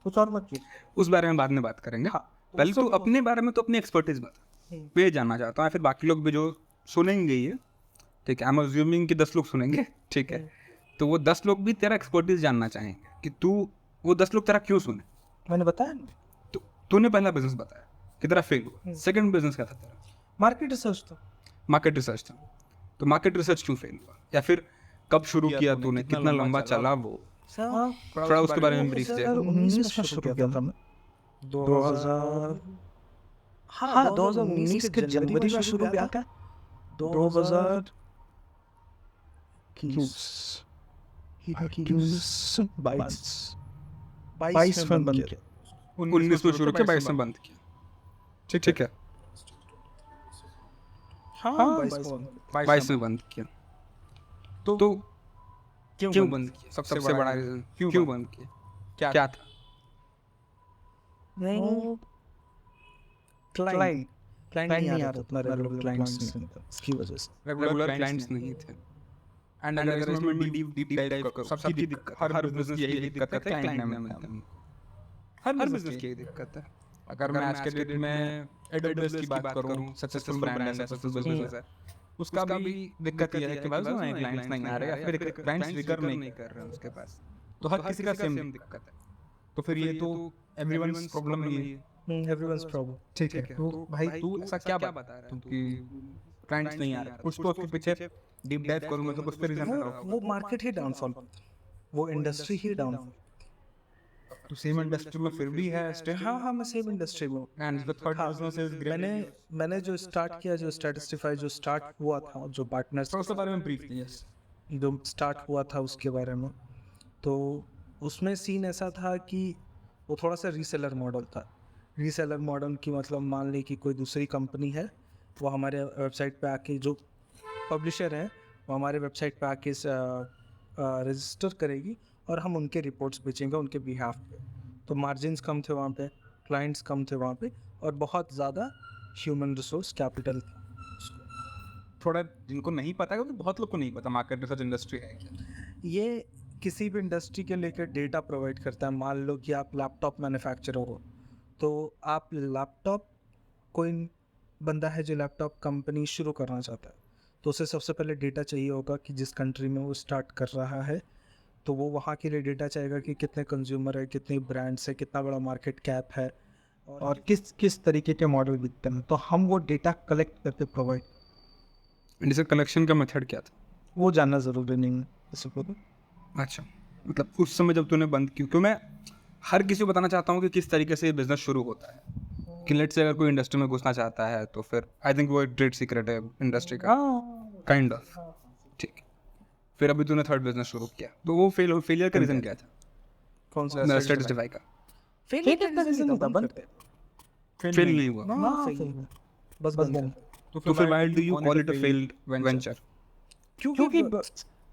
कुछ और मत चूज। उस बारे में बाद में बात करेंगे। हाँ, पहले तो अपने बारे में तो अपनी एक्सपर्टीज बता, मैं ये जानना चाहता हूँ, फिर बाकी लोग भी जो सुनेंगे ये, ठीक है, आई एम अज्यूमिंग कि 10 लोग सुनेंगे, ठीक है, तो वो 10 लोग भी तेरा एक्सपर्टीज जानना चाहेंगे कि तू, वो 10 लोग तेरा क्यों सुने। मैंने बताया ना, तो तूने पहला बिजनेस बताया कि तेरा फेल हुआ, सेकंड बिजनेस क्या था तेरा? मार्केट रिसर्च था। मार्केट रिसर्च था। तो मार्केट रिसर्च क्यों फेल हुआ, या फिर कब शुरू किया तूने, कितना लंबा चला वो, थोड़ा उसके बारे में ब्रीफ दे। 2019 में शुरू किया था मैं, 2000, हाँ 2019 के जनवरी में शुरू किया था, 2022 में बंद किया, 19 में शुरू किया, 22 में बंद किया, ठीक है, हाँ 22 में बंद किया। तो क्यों बंद किया, सबसे बड़ा रीजन क्यों बंद किया, क्या था? नहीं, क्लाइंट नहीं आ रहा था, अपना रेगुलर क्लाइंट्स नहीं था, इसकी वजह से। रेगुलर क्लाइंट्स नहीं थे। एंड अगर इसमें मैं डीप डाइव करूं, सबकी दिक्कत, हर बिजनेस की यही दिक्कत है, क्लाइंट नहीं मिलता। हर बिजनेस की यही दिक्कत है। अगर मैं आज के डेट में AWS की बात करूं, सक्सेसफुल ब्रांड है, सक्सेसफुल बिजनेस है, उसका भी दिक्कत ये है कि भाई उसमें क्लाइंट्स नहीं आ रहे, या फिर क्लाइंट्स रिकर नहीं कर रहे हैं उसके पास, तो हर किसी का सेम दिक्कत है। तो फिर ये तो एवरीवनस प्रॉब्लम नहीं है, एवरीवनस प्रॉब्लम। ठीक है। तो भाई तू ऐसा क्या बता रहा है कि क्लाइंट्स नहीं आ रहे, कुछ तो उसके पीछे डीप डाइव करूंगा तो कुछ तो रीजन रहा होगा। वो मार्केट ही डाउनफॉल, वो इंडस्ट्री ही डाउनफॉल। तो सेम इंडस्ट्री में फिर भी है स्टिल। हाँ मैं सेम इंडस्ट्री में हूँ। And the third business is great. मैंने जो स्टार्ट किया, जो स्टैटिस्टिफाई जो स्टार्ट हुआ था, जो पार्टनर्स तो उसके बारे में ब्रीफ दीजिए। जो स्टार्ट हुआ था उसके बारे में, तो उसमें सीन ऐसा था कि वो थोड़ा सा रीसेलर मॉडल था। रीसेलर मॉडल की मतलब, मान ली कि कोई दूसरी कंपनी है, वो हमारे वेबसाइट पे आके, जो पब्लिशर है वो हमारे वेबसाइट पे आके रजिस्टर करेगी और हम उनके रिपोर्ट्स बेचेंगे उनके बिहाफ पे। तो मार्जिन्स कम थे वहाँ पे, क्लाइंट्स कम थे वहाँ पे, और बहुत ज़्यादा ह्यूमन रिसोर्स कैपिटल था। थोड़ा जिनको नहीं पता है, तो बहुत लोग को नहीं पता मार्केट रिसर्च इंडस्ट्री है क्या। ये किसी भी इंडस्ट्री के लेकर डेटा प्रोवाइड करता है। मान लो कि आप लैपटॉप मैन्युफैक्चरर हो, तो आप लैपटॉप, कोई बंदा है जो लैपटॉप कंपनी शुरू करना चाहता है, तो उसे सबसे पहले डेटा चाहिए होगा कि जिस कंट्री में वो स्टार्ट कर रहा है, तो वो वहाँ के लिए डेटा चाहेगा कि कितने कंज्यूमर है, कितने ब्रांड्स है, कितना बड़ा मार्केट कैप है, और किस तरीके के मॉडल बिकते हैं। तो हम वो डेटा कलेक्ट करके प्रोवाइड। जैसे कलेक्शन का मेथड क्या था, वो जानना ज़रूरी नहीं है इसे को। अच्छा, मतलब उस समय जब तूने बंद की, क्यों मैं हर किसी को बताना चाहता हूँ कि किस तरीके से बिजनेस शुरू होता है, कि लेट्स से अगर कोई इंडस्ट्री में घुसना चाहता है तो फिर आई थिंक वो एक ग्रेट सीक्रेट है इंडस्ट्री का, काइंड ऑफ, ठीक। फिर अभी तूने थर्ड बिजनेस शुरू किया, तो वो फेलियर का रीजन क्या था? कौन सा? स्टैटिस्टिफाई का फेलियर का रीजन था, बंद कर। फेल नहीं हुआ, बस बंद। तो फिर why do you call it a failed venture? क्योंकि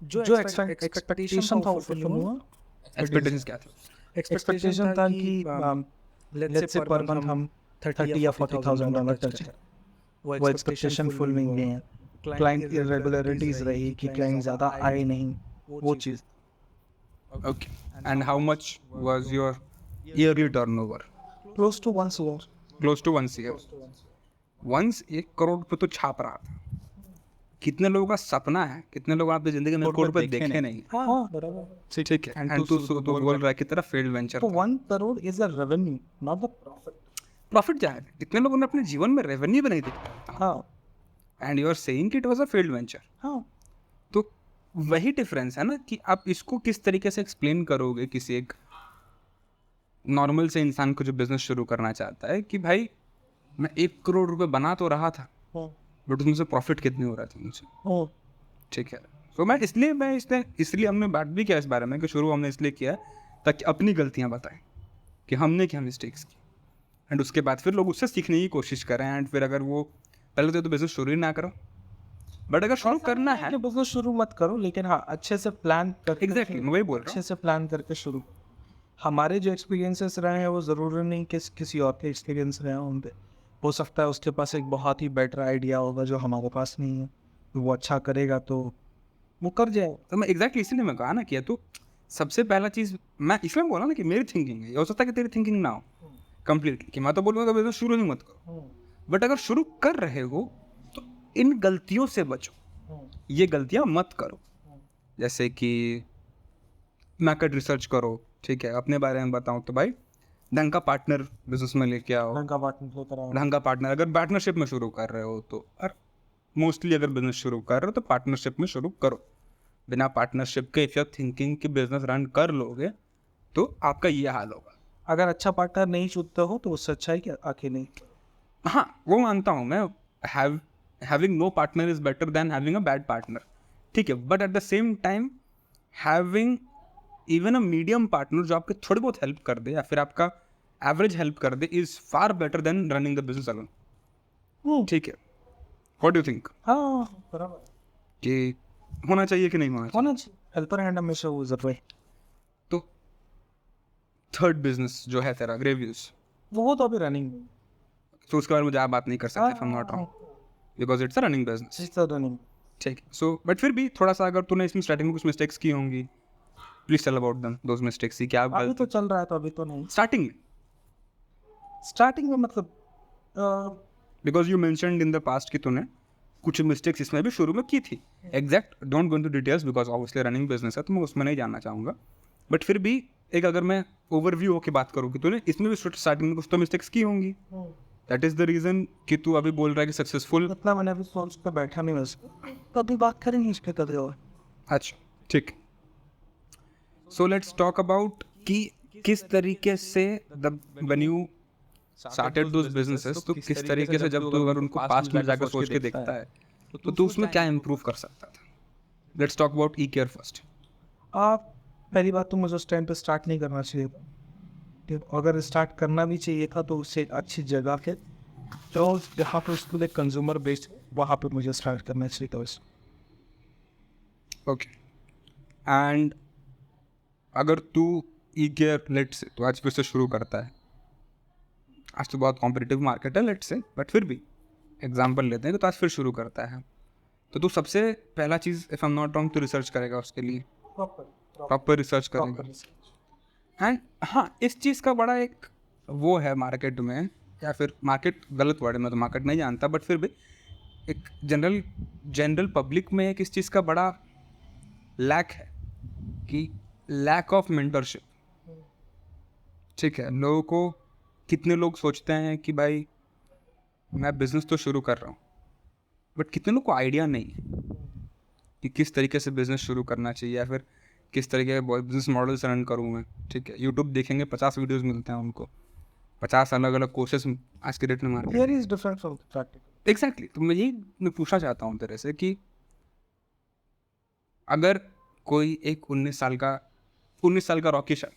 जो एक्सपेक्टेशन था वो फुलफिल हुआ। एक्सपेक्टेशंस क्या थे? एक्सपेक्टेशन था कि लेट्स से पर मंथ हम 30 या 40,000 डॉलर टच करें। वो एक्सपेक्टेशन फुल नहीं हुए हैं। क्लाइंट इरेगुलरिटीज रही कि क्लाइंट ज़्यादा आए नहीं, वो चीज़। Okay. And how much was your yearly turnover? Close to 1 crore। Close to 1 year. Once 1 crore पे तो छाप रहा था। कितने लोगों का सपना है, कितने लोग आपकी जिंदगी में करोड़ पे देखे नहीं। हाँ बराबर। ठीक है। एंड तू बोल रहा है कि तेरा फेल्ड वेंचर। तो 1 crore is a revenue, not the profit. Profit क्या है? कितने लोगों ने अपने जीवन में रेवेन्यू भी नहीं देखा। हाँ एंड यू आर सेइंग कि it was a failed venture. हाँ, तो वही डिफरेंस है ना, कि आप इसको किस तरीके से एक्सप्लेन करोगे किसी एक नॉर्मल से इंसान को जो बिजनेस शुरू करना चाहता है, कि भाई मैं 1 करोड़ रुपए बना तो रहा था, बट उसमें से प्रॉफिट कितने हो रहा था मुझे, ओ ठीक है। तो मैं इसलिए हमने बात भी किया इस बारे में कि शुरू हमने इसलिए किया ताकि अपनी गलतियाँ बताएं कि हमने क्या मिस्टेक्स की, एंड उसके बाद फिर लोग उससे सीखने की कोशिश करें। एंड फिर अगर वो पहले तो बिजनेस शुरू ही ना करो, बट अगर शुरू करना है, कि बिजनेस शुरू मत करो, लेकिन हाँ अच्छे से प्लान करके एग्जैक्टली मैं वही बोल रहा अच्छे हूँ। से प्लान करके शुरू। हमारे जो एक्सपीरियंसेस रहे हैं वो ज़रूरी नहीं कि किसी और के एक्सपीरियंस रहे हों उन पे। हो सकता है उसके पास एक बहुत ही बेटर आइडिया होगा जो हमारे पास नहीं है, तो वो अच्छा करेगा तो वो कर जाए। तो मैं एग्जैक्टली इसीलिए मैं कहा ना कि तो सबसे पहला चीज़ मैं इसलिए बोला ना कि मेरी थिंकिंग है, ये हो सकता है कि तेरी थिंकिंग ना हो कंप्लीटली, कि मैं तो बोलूँगा बिजनेस शुरू नहीं मत करो, बट अगर शुरू कर रहे हो तो इन गलतियों से बचो, ये गलतियाँ मत करो। जैसे कि मार्केट रिसर्च करो, ठीक है। अपने बारे में बताऊँ तो भाई ढंग का पार्टनर बिजनेस में लेके आओ, ढंग का पार्टनर लेकर आओ। ढंग का पार्टनर। अगर पार्टनरशिप में शुरू कर रहे हो तो, और मोस्टली अगर बिजनेस शुरू कर रहे हो तो पार्टनरशिप में शुरू करो। बिना पार्टनरशिप के इफ यू थिंकिंग कि बिजनेस रन कर लोगे तो आपका ये हाल होगा। अगर अच्छा पार्टनर नहीं चुनते हो तो उससे अच्छा है कि आके नहीं। हाँ वो मानता हूँ मैं, having no partner is better than having a bad partner, ठीक है। But at the same time having even a medium partner जो आपके थोड़ी बहुत हेल्प कर दे या फिर आपका एवरेज हेल्प कर दे is far better than running the business alone, ठीक है। व्हाट डू यू थिंक हाँ बराबर कि होना चाहिए कि नहीं होना चाहिए? होना चाहिए, हेल्पर हैंड हमेशा वो जरूरी है। तो थर्ड बिजनेस जो है तेरा ग्रेव्यूज, वो तो अभी रनिंग तो उसके बारे में मुझे आप बात नहीं कर सकते, if I'm not wrong, because it's a running business, running. ठीक है। सो बट फिर भी थोड़ा सा अगर तूने इसमें स्टार्टिंग में कुछ मिस्टेक्स की होंगी, please tell about them, those mistakes. क्या अभी तो चल रहा है तो अभी तो नहीं। स्टार्टिंग में, स्टार्टिंग में मतलब because you mentioned in the past कि तूने कुछ मिस्टेक्स इसमें भी शुरू में की थी। Exact don't go into details because obviously running business है तो मैं उसमें नहीं जानना चाहूँगा, बट फिर भी एक अगर मैं ओवरव्यू होकर बात करूँ कि तूने इसमें भी स्टार्टिंग में कुछ तो मिस्टेक्स की होंगी, दैट इज द रीजन कि तू अभी बोल रहा है कि सक्सेसफुल। इतना मैंने अभी सोच कर बैठा नहीं वैसे, तो अभी बात करेंगे इसके कदर और। अच्छा ठीक। सो लेट्स टॉक अबाउट कि किस तरीके से the when you started those businesses, तो किस तरीके से जब तू अगर उनको पास्ट में जाकर सोच के देखता है तो तू उसमें क्या इम्प्रूव कर सकता था। Let's talk about E care first. आप पहली बात तो मुझे उस टाइम पे स्टार्ट नहीं करना चाहिए था, ठीक? अगर स्टार्ट करना भी चाहिए था तो उससे अच्छी जगह पे तो जहाँ पे उसके लिए कंज्यूमर बेस्ड वहाँ पे मुझे स्टार्ट करना चाहिए था वैसे। ओके। एंड अगर तू ई केयर लेट से तो आज फिर से शुरू करता है, आज तो बहुत कॉम्पिटिटिव मार्केट है लेट से, बट फिर भी एग्जाम्पल लेते हैं कि तो आज फिर शुरू करता है, तो तू सबसे पहला चीज़ if I am not wrong तो रिसर्च करेगा उसके लिए, प्रॉपर रिसर्च करेगा। एंड हाँ इस चीज़ का बड़ा एक वो है मार्केट में, या फिर मार्केट गलत वर्ड है, मैं तो मार्केट नहीं जानता, बट फिर भी एक जनरल पब्लिक में एक इस चीज़ का बड़ा लैक है कि लैक ऑफ मेंटरशिप, ठीक है। लोगों को कितने लोग सोचते हैं कि भाई मैं बिजनेस तो शुरू कर रहा हूँ, बट कितने लोग को आइडिया नहीं है कि किस तरीके से बिजनेस शुरू करना चाहिए या फिर किस तरीके के बिजनेस मॉडल्स रन करूँ मैं, ठीक है। यूट्यूब देखेंगे 50 वीडियोस मिलते हैं उनको, 50 अलग अलग कोर्सेस आज के डेट में market. Here is different from practical. Exactly, तो मैं पूछना चाहता हूँ तेरे से कि अगर कोई एक 19 साल का रॉकी शाह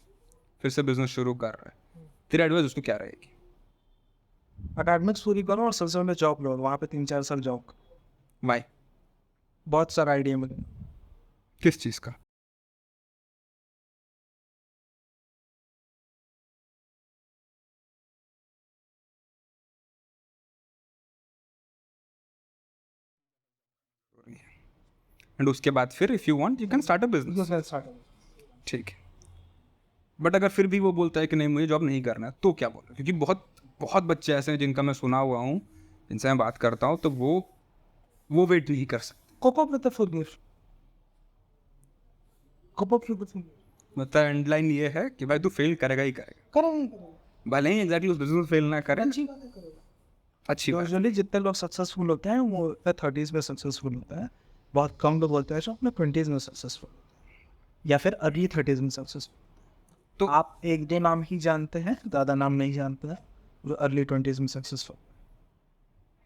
फिर से बिजनेस शुरू कर रहा है, तेरी एडवाइस उसको क्या रहेगी? अकेडमिक्स पूरी करो और सबसे पहले जॉब लो, वहाँ पे 3-4 साल जॉब, वाई? बहुत सारा आइडिया मिले। किस चीज़ का? एंड उसके बाद फिर if you want you can start a business, ठीक है। बट अगर फिर भी वो बोलता है कि नहीं मुझे जॉब नहीं करना है, तो क्या बोलना? क्योंकि बहुत बहुत बच्चे ऐसे हैं जिनका मैं सुना हुआ हूँ, जिनसे मैं बात करता हूँ, तो वो वेट नहीं कर सकते। Cope up with the failure. Cope up with the failure. मतलब एंडलाइन ये है कि भाई तू फेल करेगा ही करेगा, करेंगे भले ही एग्जैक्टली उस बिजनेस में फेल ना करे, अच्छी बात है, करेगा। अच्छी बात। यूजुअली जितने लोग सक्सेसफुल होते हैं वो अपने 30s में सक्सेसफुल होता है, बहुत कम लोग होते हैं जो अपने 20s में सक्सेसफुल या फिर अर्ली 30s में सक्सेसफुल। तो आप एक दो नाम ही जानते हैं, ज़्यादा नाम नहीं जानते हैं जो अर्ली 20s में सक्सेसफुल।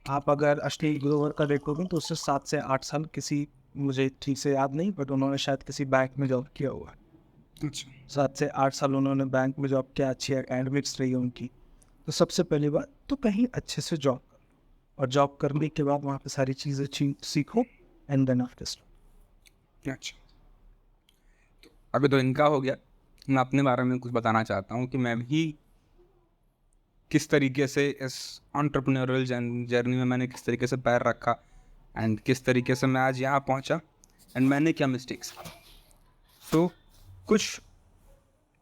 आप अगर अश्लील ग्रोवर का देखोगे तो उससे 7 से 8 साल किसी, मुझे ठीक से याद नहीं, बट उन्होंने शायद किसी बैंक में जॉब किया हुआ है। अच्छा 7 से 8 साल उन्होंने बैंक में जॉब किया, अच्छी एकेडमिक्स रही उनकी। तो सबसे पहली बात तो कहीं अच्छे से जॉब करो, और जॉब करने के बाद वहाँ पे सारी चीज़ें सीखो, एंड देन आफ्टर स्टार्ट। अच्छा, अभी तो इनका हो गया। मैं अपने बारे में कुछ बताना चाहता हूँ कि मैं भी किस तरीके से इस एंटरप्रेन्योरल जर्नी में मैंने किस तरीके से पैर रखा एंड किस तरीके से मैं आज यहाँ पहुँचा एंड मैंने क्या मिस्टेक्स। सो कुछ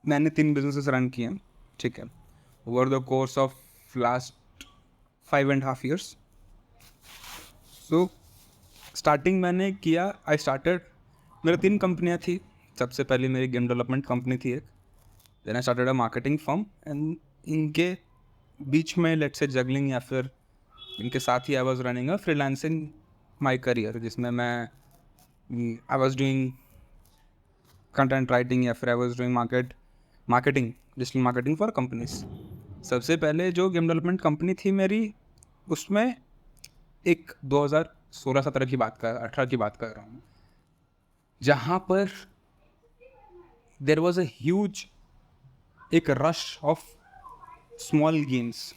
मैंने 3 बिजनेसेस रन किए हैं, ठीक है, over the course of last 5.5 years। So starting मैंने किया, आई स्टार्टेड, मेरे 3 कंपनियाँ थी। सबसे पहले मेरी गेम डेवलपमेंट कंपनी थी एक, then I started a marketing firm and इनके बीच में लेट्स से जगलिंग या फिर इनके साथ ही I was running a freelancing my career, जिसमें मैं I was doing content writing या फिर I was doing marketing, digital marketing for companies. सबसे पहले जो गेम डेवलपमेंट कंपनी थी मेरी, उसमें एक 2016-17 की बात कर 18 की बात कर रहा हूँ, जहाँ पर देर वॉज अ ह्यूज एक रश ऑफ स्मॉल गेम्स।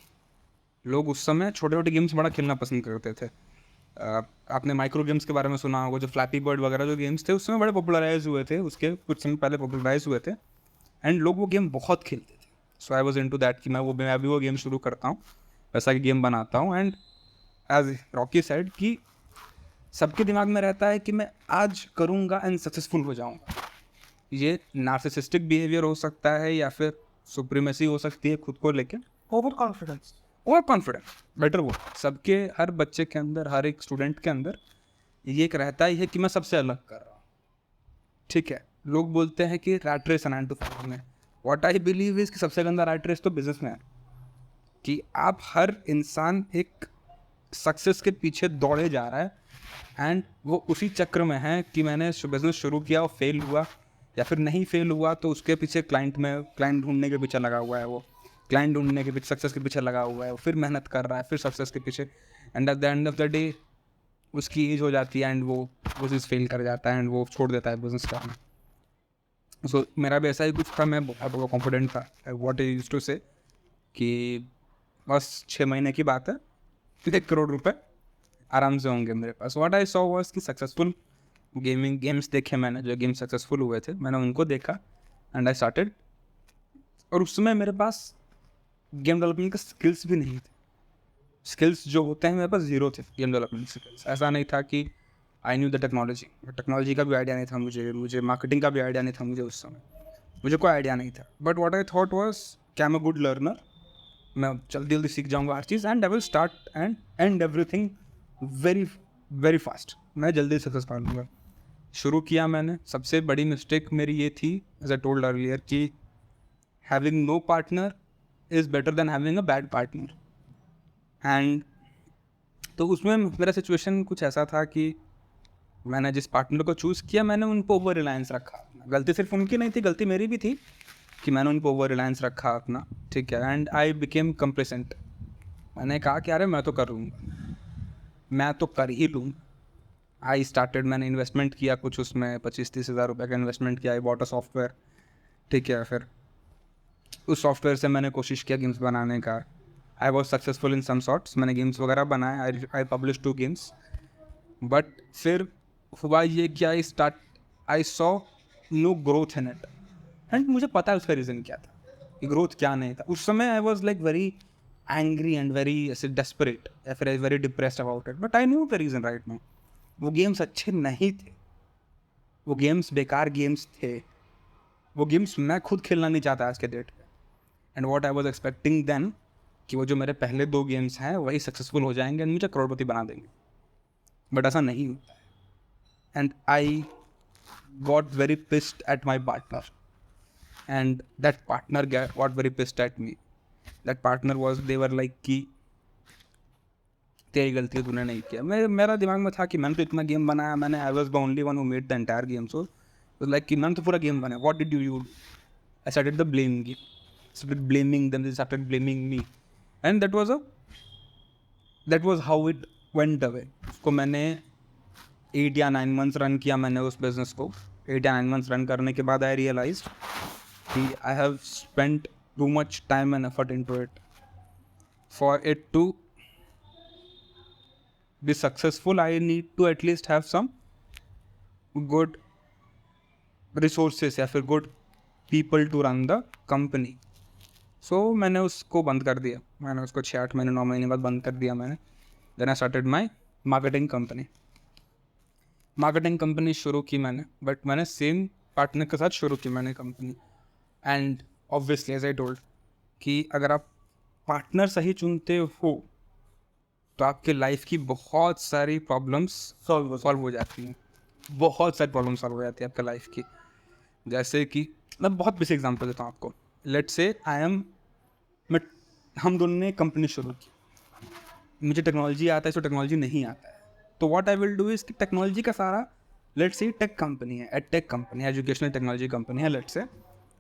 लोग उस समय छोटे छोटे गेम्स बड़ा खेलना पसंद करते थे। आपने माइक्रो गेम्स के बारे में सुना होगा, जो फ्लैपी बर्ड वगैरह जो गेम्स थे उस समय बड़े पॉपुलराइज हुए थे, उसके कुछ समय पहले पॉपुलराइज हुए थे एंड लोग वो गेम बहुत खेलते थे। सो आई वॉज इनटू दैट कि मैं भी वो गेम शुरू करता हूँ, वैसा कि गेम बनाता हूँ। एंड एज रॉकी सेड कि सबके दिमाग में रहता है कि मैं आज करूँगा एंड सक्सेसफुल हो जाऊँगा। ये नार्सिसिस्टिक बिहेवियर हो सकता है या फिर सुप्रीमेसी हो सकती है खुद को लेके, over confidence. Over confidence better वो सबके, हर बच्चे के अंदर, हर एक स्टूडेंट के अंदर ये एक रहता ही है कि मैं सबसे अलग कर रहा हूँ, ठीक है। लोग बोलते हैं कि रैट रेस 9 to 5 में, व्हाट आई बिलीव इज कि सबसे गंदा रैट रेस तो बिजनेस में है, कि आप हर इंसान एक सक्सेस के पीछे दौड़े जा रहा है एंड वो उसी चक्र में है कि मैंने बिजनेस शुरू किया और फेल हुआ या फिर नहीं फेल हुआ तो उसके पीछे क्लाइंट ढूंढने के पीछे लगा हुआ है, वो क्लाइंट ढूंढने के पीछे सक्सेस के पीछे लगा हुआ है, वो फिर मेहनत कर रहा है फिर सक्सेस के पीछे, and at the end of the day उसकी एज हो जाती है एंड वो चीज़ फेल कर जाता है एंड वो छोड़ देता है बिजनेस करना। सो मेरा भी ऐसा ही कुछ था, मैं बहुत कॉन्फिडेंट था, व्हाट आई यूज्ड टू से कि बस 6 महीने की बात है, 1 करोड़ रुपए आराम से होंगे मेरे पास। व्हाट आई सॉ वाज कि सक्सेसफुल गेम्स देखे मैंने, जो गेम सक्सेसफुल हुए थे मैंने उनको देखा एंड आई स्टार्टेड। और उस समय मेरे पास गेम डेवलपमेंट के स्किल्स भी नहीं थे। स्किल्स जो होते हैं मेरे पास ज़ीरो थे गेम डेवलपमेंट स्किल्स। ऐसा नहीं था कि आई न्यू द टेक्नोलॉजी का भी आइडिया नहीं था मुझे मार्केटिंग का भी आइडिया नहीं था मुझे उस समय, मुझे कोई आइडिया नहीं था। But what I thought was कि I am a good learner, मैं जल्दी जल्दी सीख जाऊँगा हर चीज़ and I will start and everything very very fast, मैं जल्दी सक्सेस पा लूँगा। शुरू किया मैंने, सबसे बड़ी मिस्टेक मेरी ये थी एज आई टोल्ड अर्लियर कि having no partner is better than having a bad partner. And तो उसमें मेरा सिचुएशन कुछ ऐसा था कि मैंने जिस पार्टनर को चूज़ किया मैंने उन पर ओवर रिलायंस रखा। गलती सिर्फ उनकी नहीं थी, गलती मेरी भी थी कि मैंने उन पर ओवर रिलायंस रखा अपना, ठीक है। एंड आई बिकेम कंप्लेसेंट, मैंने कहा कि अरे मैं तो कर लूँगा, मैं तो कर ही लूँगा। आई स्टार्टेड, मैंने इन्वेस्टमेंट किया कुछ उसमें 25-30 हज़ार रुपये का इन्वेस्टमेंट किया, आई बॉट अ सॉफ्टवेयर, ठीक है। फिर उस सॉफ्टवेयर से मैंने कोशिश किया गेम्स बनाने का, I was successful in some sorts, मैंने गेम्स वगैरह बनाए, आई पब्लिश 2 गेम्स। बट फिर हुआ ये कि I saw no growth in it and मुझे पता है उसका रीज़न क्या था, कि ग्रोथ क्या नहीं था। उस समय I was like very angry and very ऐसे डेस्परेट या फिर very depressed about it, but I knew the reason right now. वो गेम्स अच्छे नहीं थे, वो गेम्स बेकार गेम्स थे, वो गेम्स मैं खुद खेलना नहीं चाहता आज के डेट पे। And what I was expecting then कि वो जो मेरे पहले 2 गेम्स हैं वही सक्सेसफुल हो जाएंगे एंड मुझे करोड़पति बना देंगे, बट ऐसा नहीं होता है। And I got very pissed at my partner and that partner got very pissed at me. That partner was they were like कि तेरी गलती तूने नहीं किया। मेरा दिमाग में था कि मैंने तो इतना गेम बनाया, मैंने I was the only one who made the entire game. So like कि मैंने तो पूरा गेम बनाया, what did you I started the blame game, started blaming them, they started blaming me, and that was a that was how it went away. उसको मैंने 8 या 9 months run किया मैंने उस बिज़नेस को। 8 या 9 मंथ्स रन करने के बाद आई रियलाइज कि I have spent too much time and effort into it for it to be successful. I need to at least have some good resources या फिर good people to run the company. So मैंने उसको बंद कर दिया। मैंने उसको 6-8 महीने 9 महीने बाद बंद कर दिया मैंने। Then I started my marketing company. Marketing company शुरू की मैंने, बट मैंने सेम पार्टनर के साथ शुरू की मैंने company. And obviously as I told कि अगर आप पार्टनर सही चुनते हो तो आपके लाइफ की बहुत सारी प्रॉब्लम्स सॉल्व हो जाती हैं। बहुत सारी प्रॉब्लम सॉल्व हो जाती है आपके लाइफ की। जैसे कि मैं बहुत बेसिक एग्जांपल देता हूँ आपको। लेट्स से मैं हम दोनों ने कंपनी शुरू की। मुझे टेक्नोलॉजी आता है, इसको टेक्नोलॉजी नहीं आता है। तो what I will do is कि टेक्नोलॉजी का सारा, लेट्स से टेक कंपनी है, टेक कंपनी है, एजुकेशनल टेक्नोलॉजी कंपनी है लेट्स से,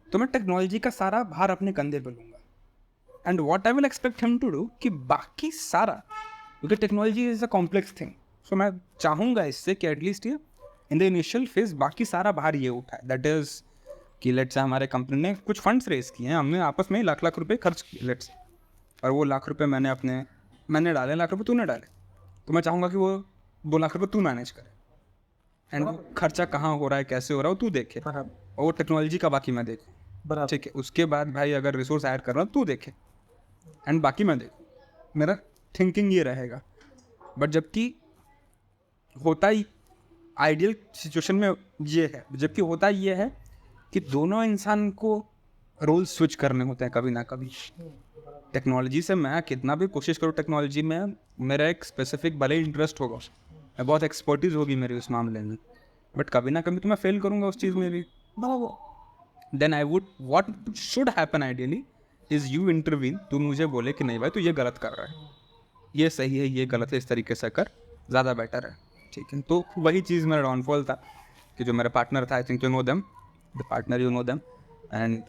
तो मैं टेक्नोलॉजी का सारा भार अपने कंधे पे लूँगा। And what I will expect him to do कि बाकी सारा, क्योंकि technology is a complex thing, so मैं चाहूँगा इससे कि एटलीस्ट ये इन द इनिशियल फेज बाकी सारा भार ये उठाए। दैट इज़ कि लेट्स से हमारे कंपनी ने कुछ फंड्स रेज किए हैं, हमने आपस में लाख लाख रुपए खर्च किए लेट्स, और वो लाख रुपए मैंने डाले, लाख रुपए तूने डाले, तो मैं चाहूँगा कि वो 2 लाख रुपए तू मैनेज करे। एंड खर्चा कहाँ हो रहा है, कैसे हो रहा है, वो तू देखे, और वो टेक्नोलॉजी का बाकी मैं देखूँ। ठीक है, उसके बाद भाई अगर रिसोर्स ऐड कर रहा हूँ तू देखे एंड बाकी मैं देखूँ। मेरा थिंकिंग ये रहेगा। बट जबकि होता ही आइडियल सिचुएशन में ये है, जबकि होता ये है कि दोनों इंसान को रोल स्विच करने होते हैं कभी ना कभी। टेक्नोलॉजी से मैं कितना भी कोशिश करूँ, टेक्नोलॉजी में मेरा एक स्पेसिफिक भले इंटरेस्ट होगा, मैं बहुत एक्सपर्टीज होगी मेरी उस मामले में, बट कभी ना कभी तो मैं फेल करूँगा उस चीज़ में भी। Then I would, what should happen ideally is you intervene. तू मुझे बोले कि नहीं भाई तू ये गलत कर रहा है, ये सही है, ये गलत है, इस तरीके से कर, ज़्यादा बेटर है। ठीक है, तो वही चीज़ मेरा डाउनफॉल था कि जो मेरा पार्टनर था, आई think you know them, the partner you know them, and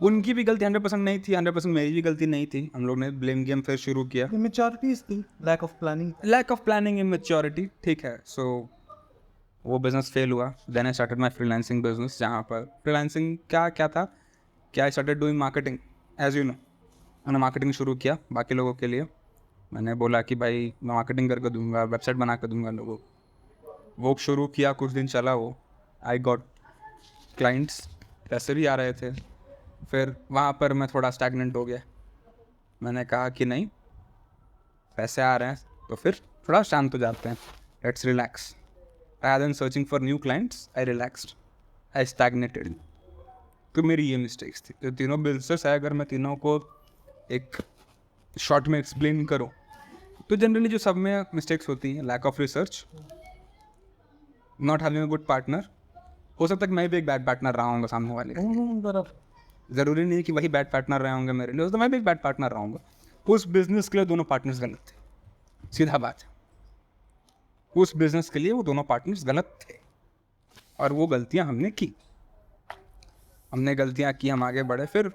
उनकी भी गलती 100% नहीं थी, 100% मेरी भी गलती नहीं थी। हम लोग ने ब्लेम गेम फिर शुरू किया। Immaturities थी, lack of planning. Lack of planning, immaturity, ठीक है। सो वो बिज़नेस फेल हुआ। Then I started my freelancing business, जहाँ पर फ्रीलांसिंग क्या था कि I started doing marketing as you know. मैंने मार्केटिंग शुरू किया बाकी लोगों के लिए। मैंने बोला कि भाई मैं मार्केटिंग करके दूंगा, वेबसाइट बना कर दूंगा लोगों को। वो शुरू किया, कुछ दिन चला वो, आई गॉट क्लाइंट्स, पैसे भी आ रहे थे। फिर वहाँ पर मैं थोड़ा स्टैगनेंट हो गया। मैंने कहा कि नहीं, पैसे आ रहे हैं तो फिर थोड़ा शांत हो जाते हैं, let's relax. rather than searching for new clients, I relaxed, I stagnated। तो मेरी ये मिस्टेक्स थी। तो तीनों बिजनेस है, अगर मैं तीनों को एक शॉर्ट में एक्सप्लेन करूँ तो जनरली जो सब में मिस्टेक्स होती हैं, lack of research, not having a good partner. हो सकता है कि मैं भी एक बैड पार्टनर रहा हूँगा सामने वाले का। ज़रूरी नहीं कि वही बैड पार्टनर रहे होंगे मेरे लिए, तो मैं भी एक बैड पार्टनर रहा हूँगा। उस बिज़नेस के लिए दोनों पार्टनर्स गलत थे, सीधा बात है। उस बिज़नेस के लिए वो दोनों पार्टनर्स गलत थे, और वो गलतियाँ हमने की। गलतियाँ की, हम आगे बढ़े। फिर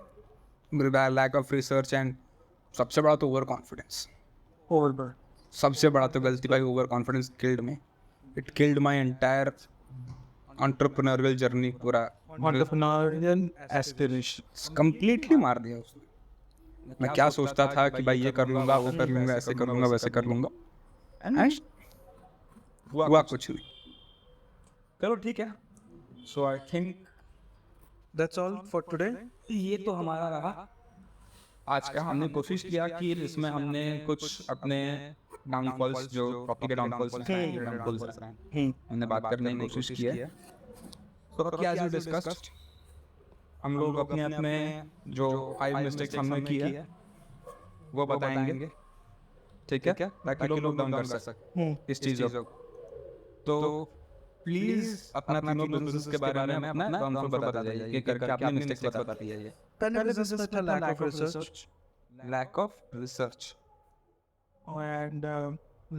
लैक ऑफ रिसर्च एंड सबसे बड़ा तो ओवर कॉन्फिडेंस। सबसे बड़ा तो गलती भाई over confidence killed me. It killed my entire entrepreneurial journey. पूरा Entrepreneurial aspirations. कंप्लीटली मार दिया उसने। मैं क्या सोचता था कि भाई ये कर लूँगा, वो कर लूँगा, ऐसे कर लूँगा, वैसे कर लूँगा, एंड हुआ कुछ नहीं। चलो ठीक है। So I think That's all for today. ये तो हमारा रहा आज का। हमने कोशिश किया कि इसमें हमने कुछ अपने डाउनफॉल्स, जो टॉपिक के डाउनफॉल्स हमने बात करने की कोशिश की है। तो क्या एज यू डिस्कस्ड, हम लोग अपने अपने जो 5 मिस्टेक्स हमने की है वो बताएंगे, ठीक है, ताकि लोग नोट डाउन कर सकें इस चीज़ों को। तो प्लीज अपना तीनों बिजनेस के बारे में अपना डाउनफॉल बता जाइए, कि करके आपने मिस्टेक्स बताती है। पहले business में था lack of research lack of research and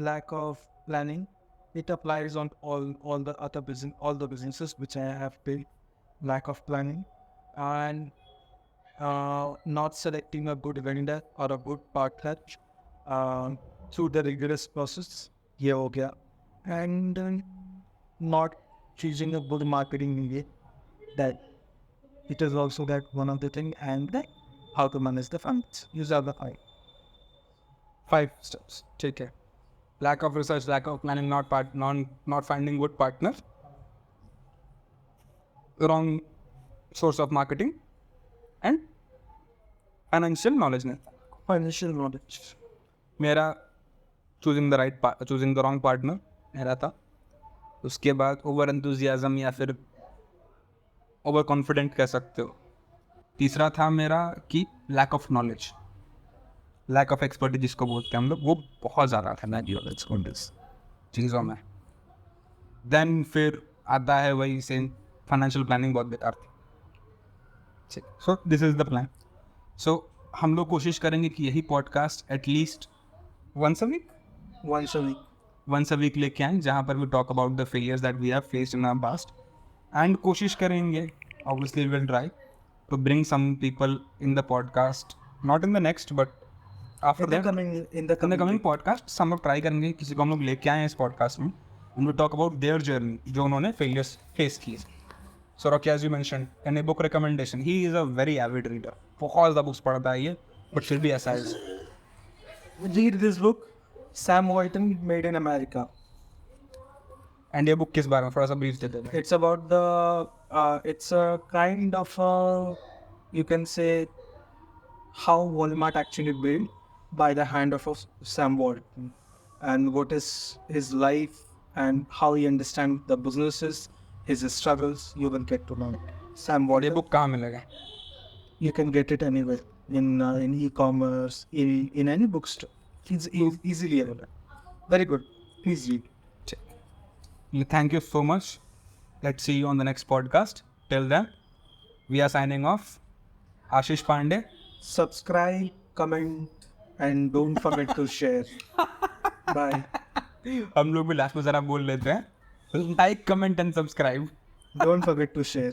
lack of planning. It applies on all the other businesses which I have built. Lack of planning and not selecting a good vendor or a good partner through the rigorous process. ये हो गया. And not choosing a good marketing way, that it is also that one of the thing. And how to manage the funds. These are the 5. 5 steps. ठीक है. Lack of research, lack of planning, not finding good partner, wrong source of marketing, and financial knowledge. Financial knowledge. मेरा choosing the wrong partner मेरा था. उसके बाद over enthusiasm या फिर over confident कह सकते हो. तीसरा था मेरा कि lack of knowledge, lack of expertise जिसको बोलते हैं हम लोग, वो बहुत ज़्यादा था नॉलेज चीज़ों में. देन फिर आता है वही सेम फाइनेंशियल प्लानिंग बहुत बेकार थी. So this is the plan. So हम लोग कोशिश करेंगे कि यही podcast at least once a week लेके आएँ, जहाँ पर we talk about the failures that we have faced in our past. And कोशिश करेंगे, obviously we will try to bring some people in the podcast, not in the next but after that in the coming podcast. हम लोग try करेंगे किसी को हम लोग लेके आए हैं इस पॉडकास्ट में, and we talk about their journey जो उन्होंने failures face किए. So Rocky, as you mentioned, any book recommendation? He is a very avid reader, बहुत ज़्यादा बुक्स पढ़ता है ये, but फिर भी ऐसा है. Read this book, Sam Walton, Made in America. And ये बुक किस बारे में थोड़ा सा ब्रीफ दे देते हैं. It's about it's a kind of you can say how Walmart actually built by the hand of Sam Walton, and what is his life and how he understands the businesses, his struggles. You will get to know it. Sam ये Walton. Book कहाँ मिलेगा? You can get it anywhere in e-commerce, in any bookstore. It's easily available. Very good. Please read. Thank you so much. Let's see you on the next podcast. Till then, we are signing off. Ashish Pandey. Subscribe, comment, and don't forget to share. Bye. हम लोग भी last में जरा बोल लेते हैं. Like, comment and subscribe. Don't forget to share.